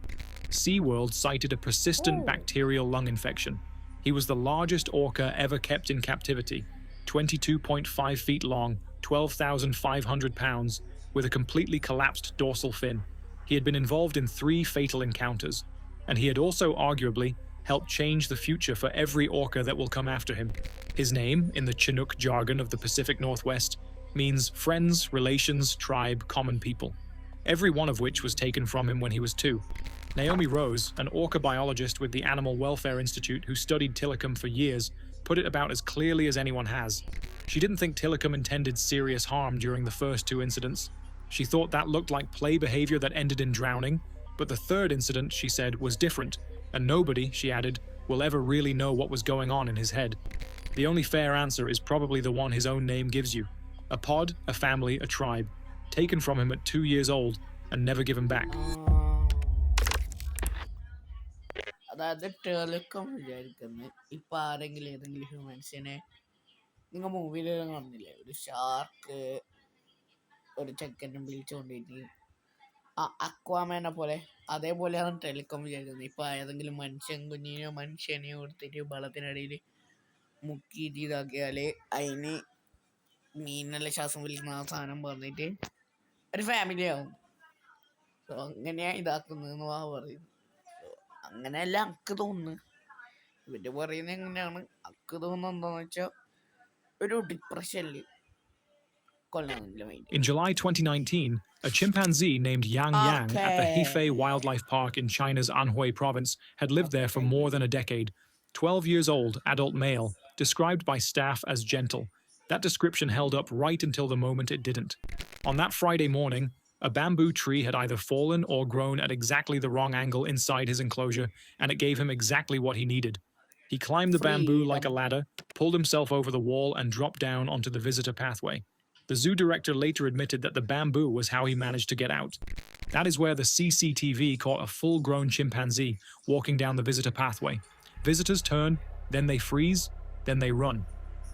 SeaWorld cited a persistent bacterial lung infection. He was the largest orca ever kept in captivity, 22.5 feet long, 12,500 pounds, with a completely collapsed dorsal fin. He had been involved in 3 fatal encounters, and he had also arguably helped change the future for every orca that will come after him. His name, in the Chinook jargon of the Pacific Northwest, means friends, relations, tribe, common people, every one of which was taken from him when he was 2. Naomi Rose, an orca biologist with the Animal Welfare Institute who studied Tilikum for years, put it about as clearly as anyone has. She didn't think Tilikum intended serious harm during the first 2 incidents. She thought that looked like play behavior that ended in drowning, but the 3rd incident, she said, was different, and nobody, she added, will ever really know what was going on in his head. The only fair answer is probably the one his own name gives you. A pod, a family, a tribe, taken from him at 2 years old and never given back. അതായത് telecom വിചാരിക്കുന്നത് ഇപ്പൊ ആരെങ്കിലും ഏതെങ്കിലും ഹ്യൂമൻസിനെ നിങ്ങൾ മൂവിയിലെല്ലാം കാണുന്നില്ലേ, ഒരു shark ഒരു ചെക്കനും വിളിച്ചുകൊണ്ടിട്ട് അക്വാമാനെ പോലെ, അതേപോലെയാണ് ടെലികോം വിചാരിക്കുന്നത്. ഇപ്പൊ ഏതെങ്കിലും മനുഷ്യനെയോ എടുത്തിട്ട് വെള്ളത്തിനിടയിൽ മുക്കിയിട്ട് ഇതാക്കിയാല് അതിന് മീനെല്ലാം ശ്വാസം വലിക്കുന്ന ആ സാധനം പറഞ്ഞിട്ട് ഒരു ഫാമിലി ആവും. അങ്ങനെയാ ഇതാക്കുന്നതെന്ന് പറയുന്നു. അങ്ങനെയല്ല അക്ക് തോന്നുന്നു. ഇവര് പറയുന്നത് എങ്ങനെയാണ് അക്ക് തോന്നുന്നത് എന്താന്ന് വെച്ചാൽ ഒരു ഡിപ്രഷനിൽ കൊല്ലാന്നില്ല. In July 2019, a chimpanzee named Yang Yang at the Hefei Wildlife Park in China's Anhui province had lived there for more than a decade. 12 years old, adult male, described by staff as gentle. That description held up right until the moment it didn't. On that Friday morning, a bamboo tree had either fallen or grown at exactly the wrong angle inside his enclosure, and it gave him exactly what he needed. He climbed the bamboo like a ladder, pulled himself over the wall, and dropped down onto the visitor pathway. The zoo director later admitted that the bamboo was how he managed to get out. That is where the CCTV caught a full-grown chimpanzee walking down the visitor pathway. Visitors turn, then they freeze, then they run.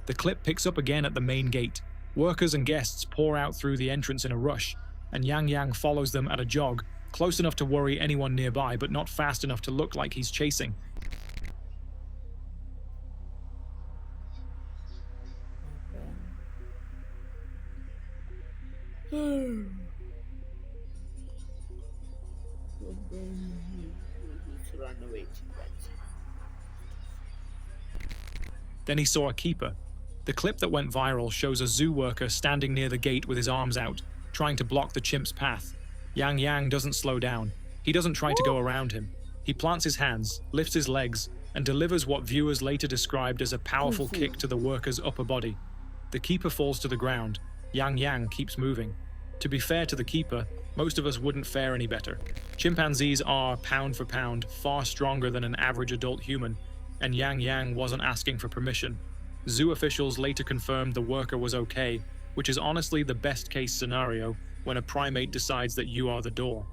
The clip picks up again at the main gate. Workers and guests pour out through the entrance in a rush, and Yang Yang follows them at a jog, close enough to worry anyone nearby, but not fast enough to look like he's chasing. Run away, chimpanzee. Then he saw a keeper. The clip that went viral shows a zoo worker standing near the gate with his arms out, trying to block the chimp's path. Yang Yang doesn't slow down. He doesn't try to go around him. He plants his hands, lifts his legs, and delivers what viewers later described as a powerful kick to the worker's upper body. The keeper falls to the ground. Yang Yang keeps moving. To be fair to the keeper, most of us wouldn't fare any better. Chimpanzees are, pound for pound, far stronger than an average adult human, and Yang Yang wasn't asking for permission. Zoo officials later confirmed the worker was okay, which is honestly the best case scenario when a primate decides that you are the door.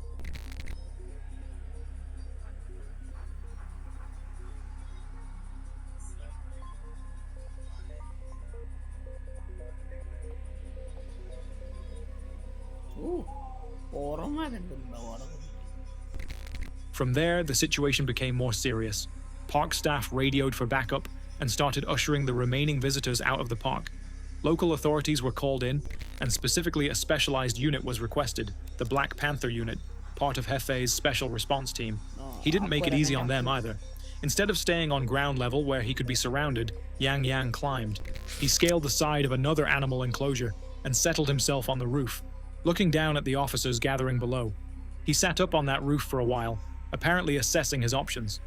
From there, the situation became more serious. Park staff radioed for backup and started ushering the remaining visitors out of the park. Local authorities were called in, and specifically a specialized unit was requested, the Black Panther unit, part of Hefei's special response team. He didn't make it easy on them either. Instead of staying on ground level where he could be surrounded, Yang Yang climbed. He scaled the side of another animal enclosure and settled himself on the roof, looking down at the officers gathering below. He sat up on that roof for a while, apparently assessing his options.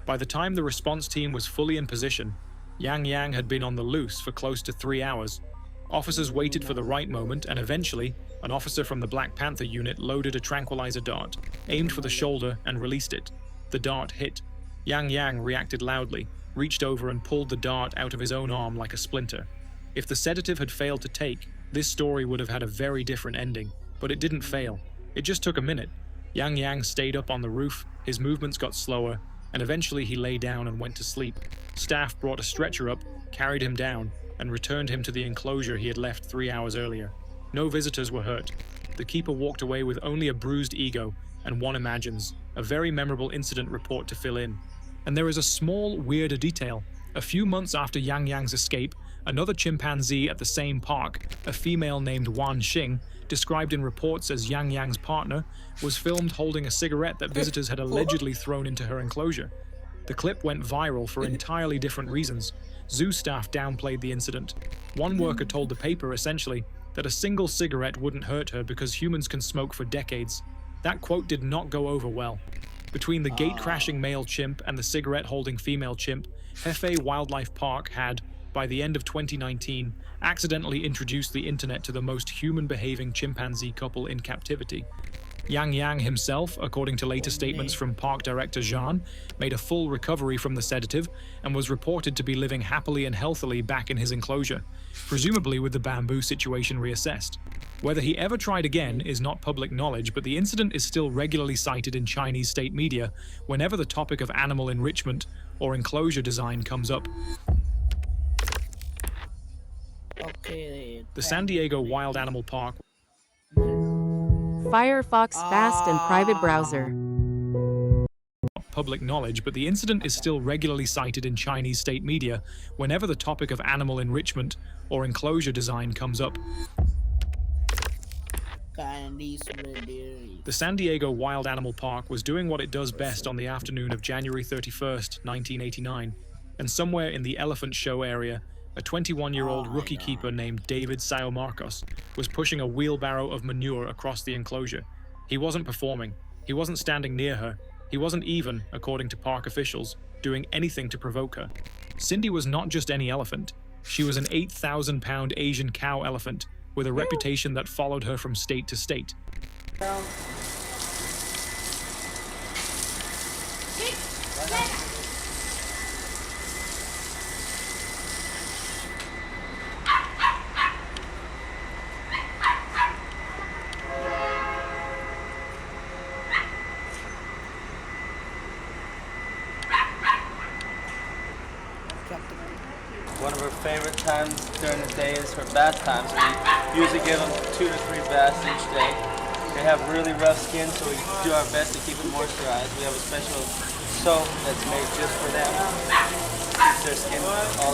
By the time the response team was fully in position, Yang Yang had been on the loose for close to 3 hours. Officers waited for the right moment, and eventually, an officer from the Black Panther unit loaded a tranquilizer dart, aimed for the shoulder, and released it. The dart hit. Yang Yang reacted loudly, reached over and pulled the dart out of his own arm like a splinter. If the sedative had failed to take, this story would have had a very different ending, but it didn't fail. It just took a minute. Yang Yang stayed up on the roof, his movements got slower, and eventually he lay down and went to sleep. Staff brought a stretcher up, carried him down, and returned him to the enclosure he had left 3 hours earlier. No visitors were hurt. The keeper walked away with only a bruised ego, and one imagines a very memorable incident report to fill in. And there is a small, weirder detail. A few months after Yang Yang's escape, another chimpanzee at the same park, a female named Wan Xing, described in reports as Yang Yang's partner, was filmed holding a cigarette that visitors had allegedly thrown into her enclosure. The clip went viral for entirely different reasons. Zoo staff downplayed the incident. One worker told the paper, essentially, that a single cigarette wouldn't hurt her because humans can smoke for decades. That quote did not go over well. Between the gate-crashing male chimp and the cigarette-holding female chimp, Hefei Wildlife Park had, by the end of 2019, accidentally introduced the internet to the most human-behaving chimpanzee couple in captivity. Yang Yang himself, according to later statements from park director Zhan, made a full recovery from the sedative and was reported to be living happily and healthily back in his enclosure, presumably with the bamboo situation reassessed. Whether he ever tried again is not public knowledge, but the incident is still regularly cited in Chinese state media whenever the topic of animal enrichment or enclosure design comes up. The San Diego Wild Animal Park. Firefox Fast and Private Browser. Public knowledge, but the incident is still regularly cited in Chinese state media whenever the topic of animal enrichment or enclosure design comes up. The San Diego Wild Animal Park was doing what it does best on the afternoon of January 31st, 1989, and somewhere in the Elephant Show area, a 21-year-old rookie keeper named David Sao Marcos was pushing a wheelbarrow of manure across the enclosure. He wasn't performing. He wasn't standing near her. He wasn't even, according to park officials, doing anything to provoke her. Cindy was not just any elephant. She was an 8,000-pound Asian cow elephant with a reputation that followed her from state to state. One of her favorite times during the day is her bath times. We usually give them 2 to 3 baths each day. They have really rough skin, so we do our best to keep it moisturized. We have a special soap that's made just for them. Keeps their skin all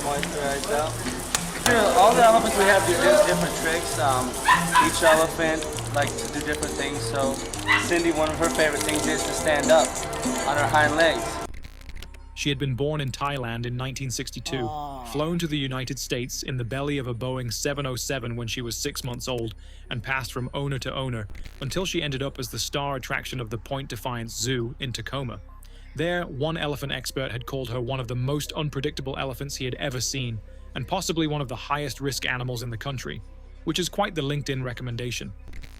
moisturized out. All the elephants we have do different tricks. Each elephant likes to do different things. So Cindy, one of her favorite things is to stand up on her hind legs. She had been born in Thailand in 1962, flown to the United States in the belly of a Boeing 707 when she was 6 months old, and passed from owner to owner, until she ended up as the star attraction of the Point Defiance Zoo in Tacoma. There, one elephant expert had called her one of the most unpredictable elephants he had ever seen, and possibly one of the highest risk animals in the country, which is quite the LinkedIn recommendation.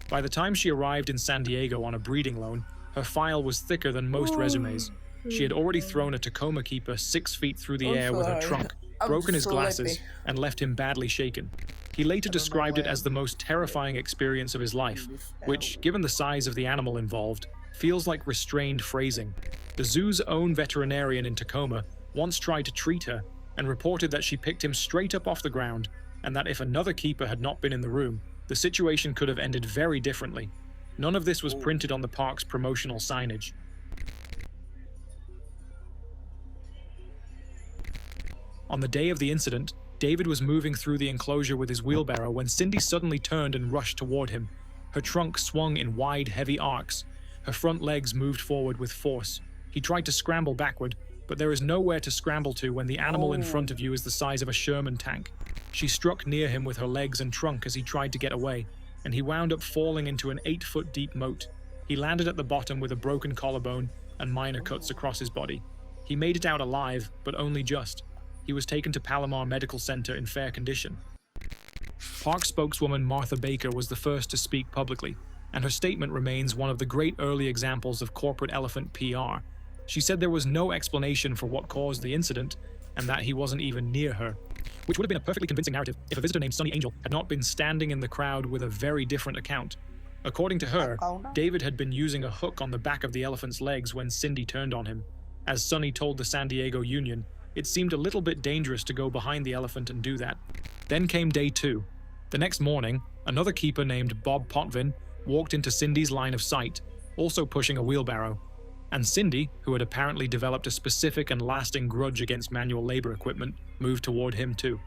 By the time she arrived in San Diego on a breeding loan, her file was thicker than most resumes. She had already thrown a Tacoma keeper 6 feet through the air with her trunk, broken his glasses, and left him badly shaken. He later described it as the most terrifying experience of his life, which, given the size of the animal involved, feels like restrained phrasing. The zoo's own veterinarian in Tacoma once tried to treat her and reported that she picked him straight up off the ground, and that if another keeper had not been in the room, the situation could have ended very differently. None of this was printed on the park's promotional signage. On the day of the incident, David was moving through the enclosure with his wheelbarrow when Cindy suddenly turned and rushed toward him. Her trunk swung in wide, heavy arcs. Her front legs moved forward with force. He tried to scramble backward, but there is nowhere to scramble to when the animal in front of you is the size of a Sherman tank. She struck near him with her legs and trunk as he tried to get away, and he wound up falling into an 8-foot deep moat. He landed at the bottom with a broken collarbone and minor cuts across his body. He made it out alive, but only just. He was taken to Palomar Medical Center in fair condition. Park spokeswoman Martha Baker was the first to speak publicly, and her statement remains one of the great early examples of corporate elephant PR. She said there was no explanation for what caused the incident, and that he wasn't even near her, which would have been a perfectly convincing narrative if a visitor named Sonny Angel had not been standing in the crowd with a very different account. According to her, David had been using a hook on the back of the elephant's legs when Cindy turned on him. As Sonny told the San Diego Union, it seemed a little bit dangerous to go behind the elephant and do that. Then came day 2. The next morning, another keeper named Bob Potvin walked into Cindy's line of sight, also pushing a wheelbarrow. And Cindy, who had apparently developed a specific and lasting grudge against manual labor equipment, moved toward him too.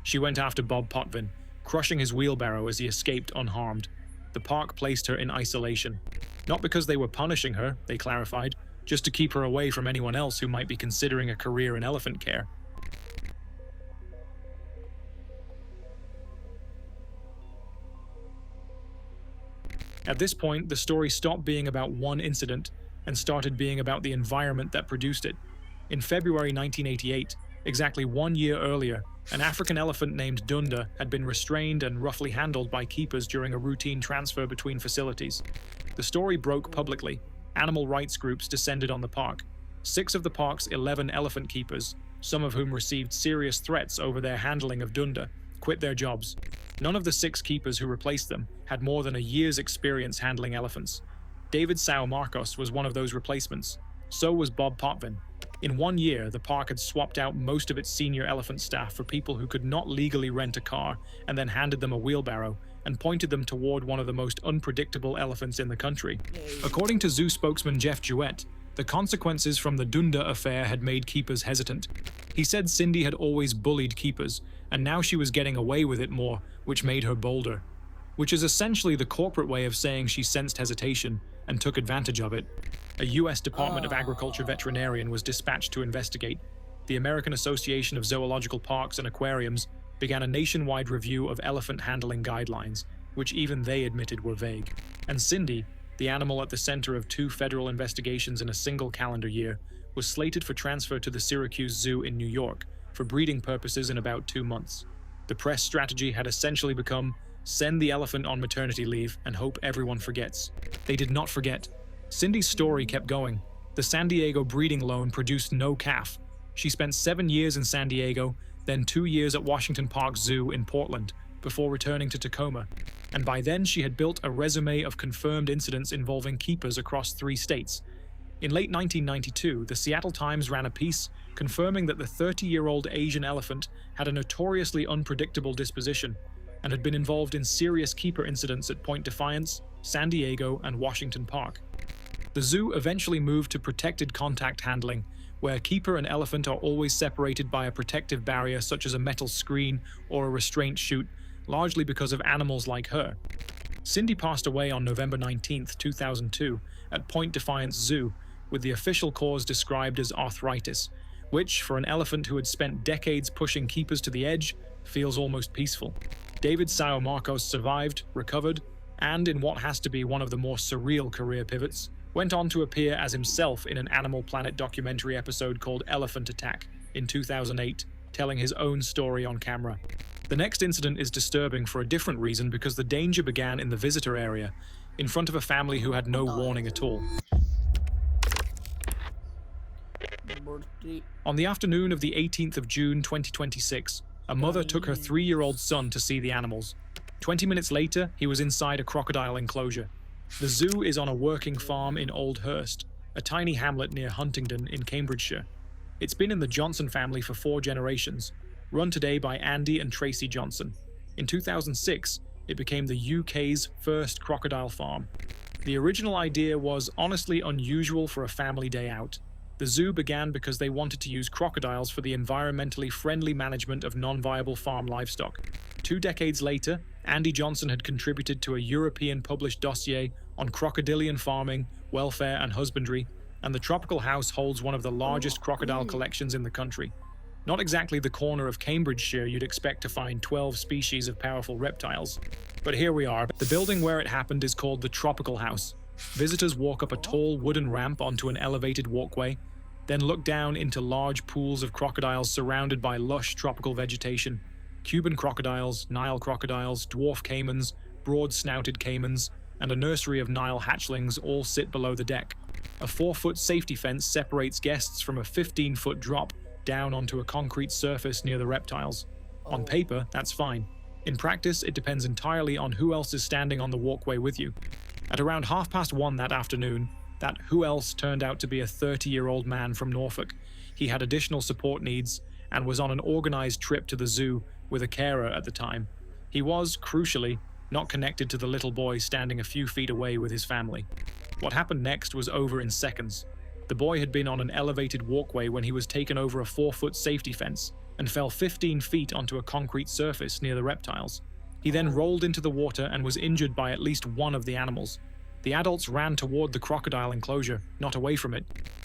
She went after Bob Potvin, crushing his wheelbarrow as he escaped unharmed. The park placed her in isolation. Not because they were punishing her, they clarified, just to keep her away from anyone else who might be considering a career in elephant care. At this point, the story stopped being about one incident and started being about the environment that produced it. In February 1988, exactly 1 year earlier, an African elephant named Dunda had been restrained and roughly handled by keepers during a routine transfer between facilities. The story broke publicly. Animal rights groups descended on the park. 6 of the park's 11 elephant keepers, some of whom received serious threats over their handling of Dunda, quit their jobs. None of the 6 keepers who replaced them had more than a year's experience handling elephants. David Sao Marcos was one of those replacements. So was Bob Potvin. In 1 year, the park had swapped out most of its senior elephant staff for people who could not legally rent a car, and then handed them a wheelbarrow and pointed them toward one of the most unpredictable elephants in the country. According to zoo spokesman Jeff Jewett, the consequences from the Dunda affair had made keepers hesitant. He said Cindy had always bullied keepers, and now she was getting away with it more, which made her bolder. Which is essentially the corporate way of saying she sensed hesitation and took advantage of it. A U.S. Department of Agriculture veterinarian was dispatched to investigate. The American Association of Zoological Parks and Aquariums began a nationwide review of elephant handling guidelines, which even they admitted were vague. And Cindy, the animal at the center of 2 federal investigations in a single calendar year, was slated for transfer to the Syracuse Zoo in New York for breeding purposes in about 2 months. The press strategy had essentially become, send the elephant on maternity leave and hope everyone forgets. They did not forget. Cindy's story kept going. The San Diego breeding loan produced no calf. She spent 7 years in San Diego, then 2 years at Washington Park Zoo in Portland, before returning to Tacoma. And by then she had built a resume of confirmed incidents involving keepers across 3 states. In late 1992, the Seattle Times ran a piece confirming that the 30-year-old Asian elephant had a notoriously unpredictable disposition and had been involved in serious keeper incidents at Point Defiance, San Diego, and Washington Park. The zoo eventually moved to protected contact handling, where keeper and elephant are always separated by a protective barrier such as a metal screen or a restraint chute, largely because of animals like her. Cindy passed away on November 19, 2002, at Point Defiance Zoo, with the official cause described as arthritis, which, for an elephant who had spent decades pushing keepers to the edge, feels almost peaceful. David Sao Marcos survived, recovered, and in what has to be one of the more surreal career pivots, went on to appear as himself in an Animal Planet documentary episode called Elephant Attack in 2008, telling his own story on camera. The next incident is disturbing for a different reason because the danger began in the visitor area, in front of a family who had no warning at all. On the afternoon of the 18th of June 2026, a mother took her 3-year-old son to see the animals. 20 minutes later, he was inside a crocodile enclosure. The zoo is on a working farm in Old Hurst, a tiny hamlet near Huntingdon in Cambridgeshire. It's been in the Johnson family for 4 generations, run today by Andy and Tracy Johnson. In 2006, it became the UK's first crocodile farm. The original idea was honestly unusual for a family day out. The zoo began because they wanted to use crocodiles for the environmentally friendly management of non-viable farm livestock. 2 decades later, Andy Johnson had contributed to a European published dossier on crocodilian farming, welfare and husbandry, and the Tropical House holds one of the largest crocodile collections in the country. Not exactly the corner of Cambridgeshire you'd expect to find 12 species of powerful reptiles. But here we are. The building where it happened is called the Tropical House. Visitors walk up a tall wooden ramp onto an elevated walkway, then look down into large pools of crocodiles surrounded by lush tropical vegetation. Cuban crocodiles, Nile crocodiles, dwarf caimans, broad-snouted caimans, and a nursery of Nile hatchlings all sit below the deck. A 4-foot safety fence separates guests from a 15-foot drop down onto a concrete surface near the reptiles. On paper, that's fine. In practice, it depends entirely on who else is standing on the walkway with you. At around 1:30 that afternoon, that who else turned out to be a 30-year-old man from Norfolk. He had additional support needs and was on an organized trip to the zoo with a carer at the time. He was, crucially, not connected to the little boy standing a few feet away with his family. What happened next was over in seconds. The boy had been on an elevated walkway when he was taken over a 4-foot safety fence and fell 15 feet onto a concrete surface near the reptiles. He then rolled into the water and was injured by at least one of the animals. The adults ran toward the crocodile enclosure, not away from it.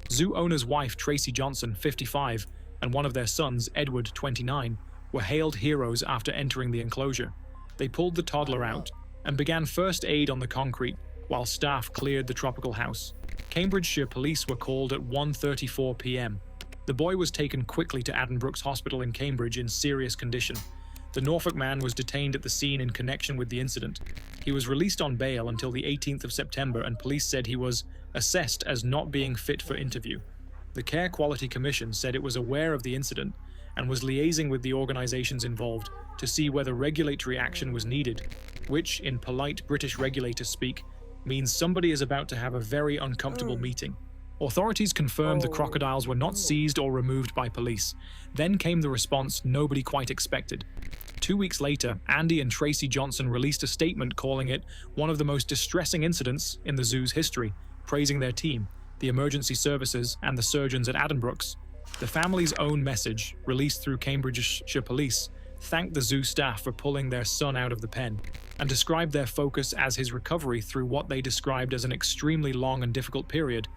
Zoo owner's wife, Tracy Johnson, 55, and one of their sons, Edward, 29, were hailed heroes after entering the enclosure. They pulled the toddler out and began first aid on the concrete while staff cleared the Tropical House. Cambridgeshire police were called at 1:34 p.m. The boy was taken quickly to Addenbrooke's Hospital in Cambridge in serious condition. The Norfolk man was detained at the scene in connection with the incident. He was released on bail until the 18th of September, and police said he was assessed as not being fit for interview. The Care Quality Commission said it was aware of the incident and was liaising with the organizations involved to see whether regulatory action was needed, which, in polite British regulator speak, means somebody is about to have a very uncomfortable meeting. Authorities confirmed the crocodiles were not seized or removed by police. Then came the response nobody quite expected. 2 weeks later, Andy and Tracy Johnson released a statement calling it one of the most distressing incidents in the zoo's history, praising their team, the emergency services, and the surgeons at Addenbrooke's. The family's own message, released through Cambridgeshire Police, thanked the zoo staff for pulling their son out of the pen, and described their focus as his recovery through what they described as an extremely long and difficult period.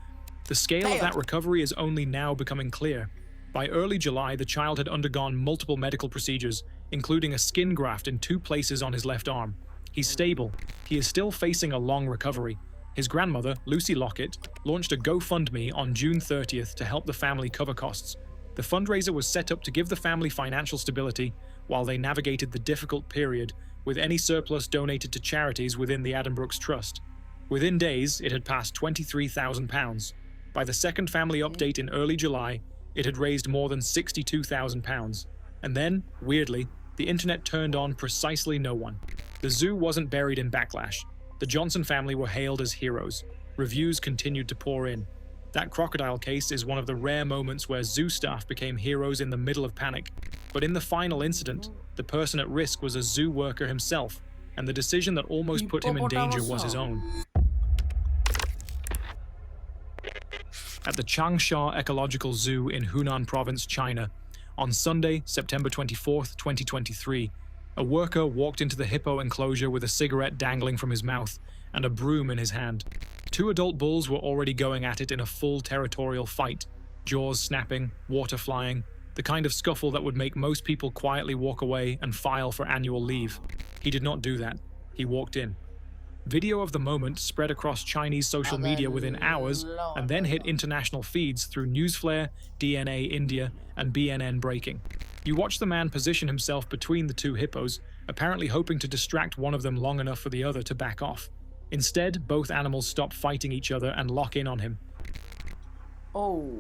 The scale of that recovery is only now becoming clear. By early July, the child had undergone multiple medical procedures, including a skin graft in 2 places on his left arm. He's stable. He is still facing a long recovery. His grandmother, Lucy Lockett, launched a GoFundMe on June 30th to help the family cover costs. The fundraiser was set up to give the family financial stability while they navigated the difficult period, with any surplus donated to charities within the Addenbrooke's Trust. Within days, it had passed £23,000. By the second family update in early July, it had raised more than £62,000. And then, weirdly, the internet turned on precisely no one. The zoo wasn't buried in backlash. The Johnson family were hailed as heroes. Reviews continued to pour in. That crocodile case is one of the rare moments where zoo staff became heroes in the middle of panic. But in the final incident, the person at risk was a zoo worker himself, and the decision that almost put him in danger was his own. At the Changsha Ecological Zoo in Hunan Province, China, on Sunday, September 24th, 2023, a worker walked into the hippo enclosure with a cigarette dangling from his mouth and a broom in his hand. Two adult bulls were already going at it in a full territorial fight, jaws snapping, water flying, the kind of scuffle that would make most people quietly walk away and file for annual leave. He did not do that. He walked in. Video of the moment spread across Chinese social media within hours and then hit international feeds through Newsflare, DNA India, and BNN Breaking. You watch the man position himself between the two hippos, apparently hoping to distract one of them long enough for the other to back off. Instead, both animals stop fighting each other and lock in on him. Oh.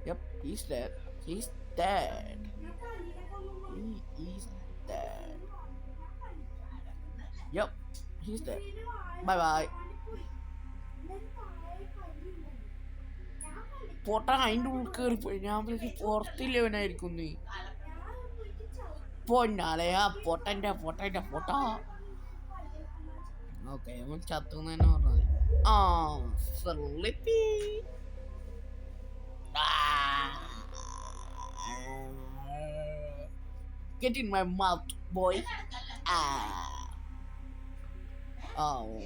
Yep, he's dead. He's dead. He is dead. Yep, he's dead. Bye bye. പൊട്ട അതിൻ്റെ ഉള്ളിൽ കയറിപ്പോയി. ഞാൻ വിളിച്ച് പുറത്തില്ലവനായിരിക്കും നീ. പൊന്നാലയാ പൊട്ടൻ്റെ പൊട്ട. Okay, അവൻ ചത്തുന്ന് തന്നെ പറഞ്ഞത്. ആ സ്ലിപ്പി. Get in my mouth, boy. Oh.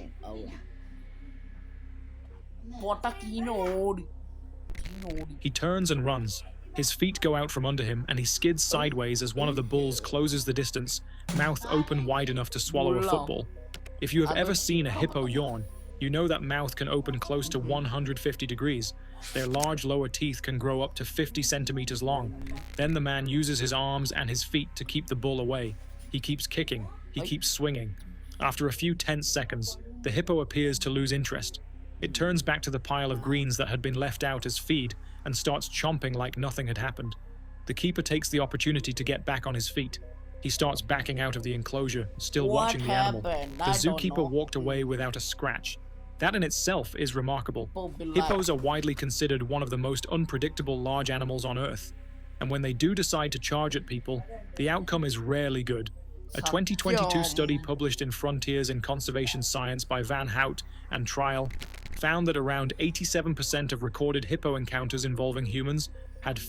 He turns and runs. His feet go out from under him, and he skids sideways as one of the bulls closes the distance, mouth open wide enough to swallow a football. If you have ever seen a hippo yawn, you know that mouth can open close to 150 degrees. Their large lower teeth can grow up to 50 centimeters long. Then the man uses his arms and his feet to keep the bull away. He keeps kicking. He keeps swinging. After a few tense seconds, the hippo appears to lose interest. It turns back to the pile of greens that had been left out as feed and starts chomping like nothing had happened. The keeper takes the opportunity to get back on his feet. He starts backing out of the enclosure, still watching the animal. The zookeeper walked away without a scratch. That in itself is remarkable. Hippos are widely considered one of the most unpredictable large animals on Earth. And when they do decide to charge at people, the outcome is rarely good. A 2022 study published in Frontiers in Conservation Science by Van Hout and Trial found that around 87% of recorded hippo encounters involving humans had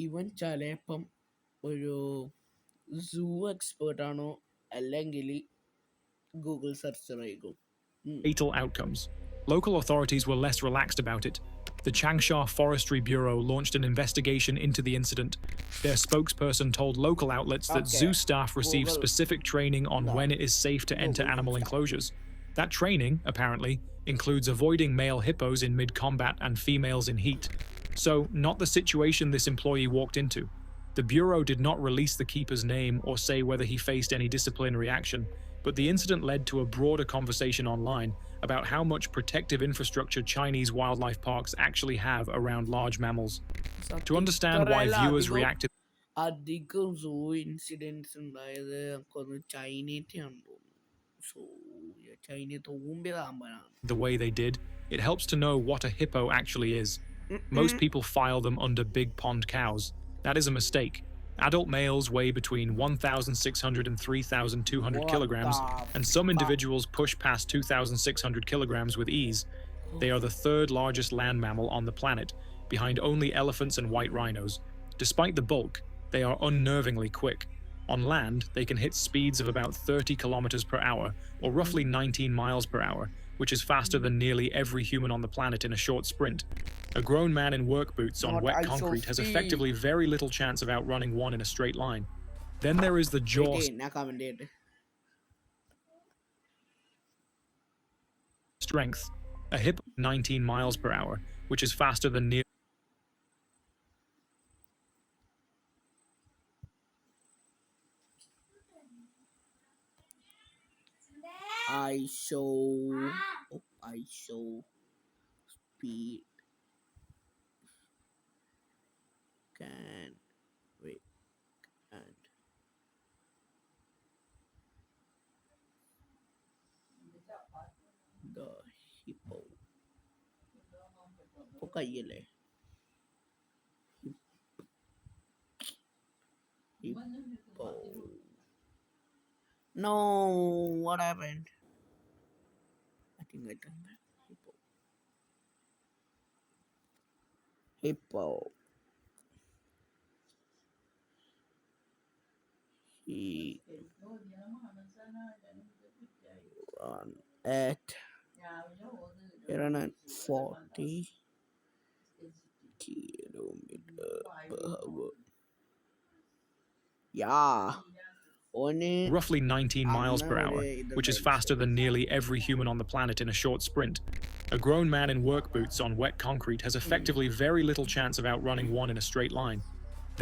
ഇവൻ ചിലപ്പം ഒരു സൂ expert ആണോ അല്ലെങ്കിൽ Google search ചെയ്യും. fatal outcomes. Local authorities were less relaxed about it. The Changsha Forestry Bureau launched an investigation into the incident. Their spokesperson told local outlets that zoo staff receive specific training on when it is safe to enter animal enclosures. That training, apparently, includes avoiding male hippos in mid-combat and females in heat. So, not the situation this employee walked into. The Bureau did not release the keeper's name or say whether he faced any disciplinary action, but the incident led to a broader conversation online about how much protective infrastructure Chinese wildlife parks actually have around large mammals. To understand why viewers reacted അധികം സൂ incidents ഉണ്ടായത് നമുക്കൊന്ന് ചൈനയിലാണ് തോന്നുന്നു. So ചൈനയെ തൂമ്പിയതാകുമ്പോഴാണ് the way they did, it helps to know what a hippo actually is. Most people file them under big pond cows. That is a mistake. Adult males weigh between 1,600 and 3,200 kilograms, and some individuals push past 2,600 kilograms with ease. They are the third largest land mammal on the planet, behind only elephants and white rhinos. Despite the bulk, they are unnervingly quick. On land, they can hit speeds of about 30 kilometers per hour, or roughly 19 miles per hour, which is faster than nearly every human on the planet in a short sprint. A grown man in work boots on wet concrete has effectively very little chance of outrunning one in a straight line. Then there is the jaw strength. A hippo 19 miles per hour, which is faster than near I show speed can wait and hippo കയ്യല്ലേ hippo no what happened I think I turned back hippo he run at 140 km/h. Yeah. Roughly 19 miles per hour, which is faster than nearly every human on the planet in a short sprint. A grown man in work boots on wet concrete has effectively very little chance of outrunning one in a straight line.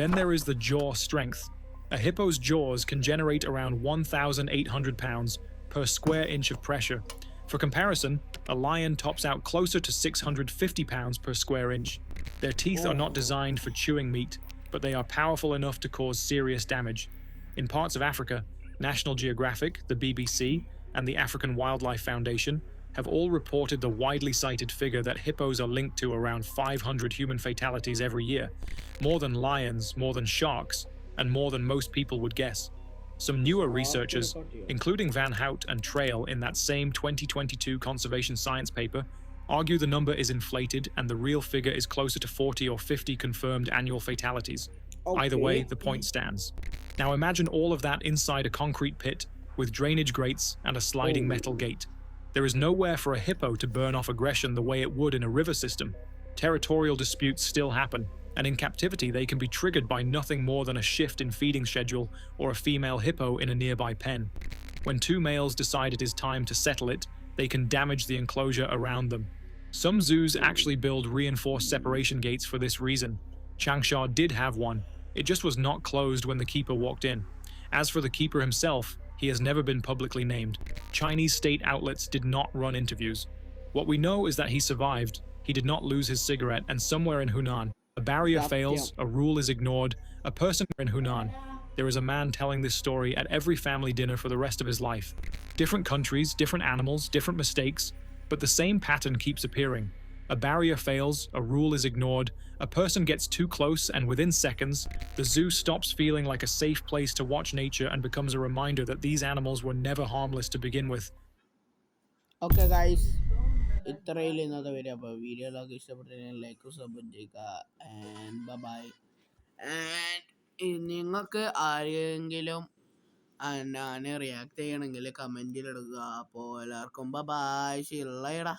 Then there is the jaw strength. A hippo's jaws can generate around 1,800 pounds per square inch of pressure. For comparison, a lion tops out closer to 650 pounds per square inch. Their teeth are not designed for chewing meat, but they are powerful enough to cause serious damage. In parts of Africa, National Geographic, the BBC, and the African Wildlife Foundation have all reported the widely cited figure that hippos are linked to around 500 human fatalities every year, more than lions, more than sharks, and more than most people would guess. Some newer researchers, including Van Hout and Trail in that same 2022 conservation science paper, argue the number is inflated and the real figure is closer to 40 or 50 confirmed annual fatalities. Either way, the point stands. Now imagine all of that inside a concrete pit with drainage grates and a sliding metal gate. There is nowhere for a hippo to burn off aggression the way it would in a river system. Territorial disputes still happen, and in captivity they can be triggered by nothing more than a shift in feeding schedule or a female hippo in a nearby pen. When two males decide it is time to settle it, they can damage the enclosure around them. Some zoos actually build reinforced separation gates for this reason. Changsha did have one. It just was not closed when the keeper walked in. As for the keeper himself, he has never been publicly named. Chinese state outlets did not run interviews. What we know is that he survived, he did not lose his cigarette, and somewhere in Hunan, a barrier fails, a rule is ignored, a person in Hunan. There is a man telling this story at every family dinner for the rest of his life. Different countries, different animals, different mistakes, but the same pattern keeps appearing. A barrier fails, a rule is ignored, a person gets too close, and within seconds, the zoo stops feeling like a safe place to watch nature and becomes a reminder that these animals were never harmless to begin with. Okay guys, ഇത്രയും ഇന്നത്തെ video. അപ്പോൾ വീഡിയോയിലൊക്കെ ഇഷ്ടപ്പെട്ടെങ്കിൽ like sub ചെയ്യുക and by. And നിങ്ങൾക്ക് ആരെങ്കിലും ഞാൻ react ചെയ്യണമെങ്കിൽ കമൻറ്റിൽ ഇടുക. അപ്പോൾ എല്ലാവർക്കും ബൈ. ശരിയടാ.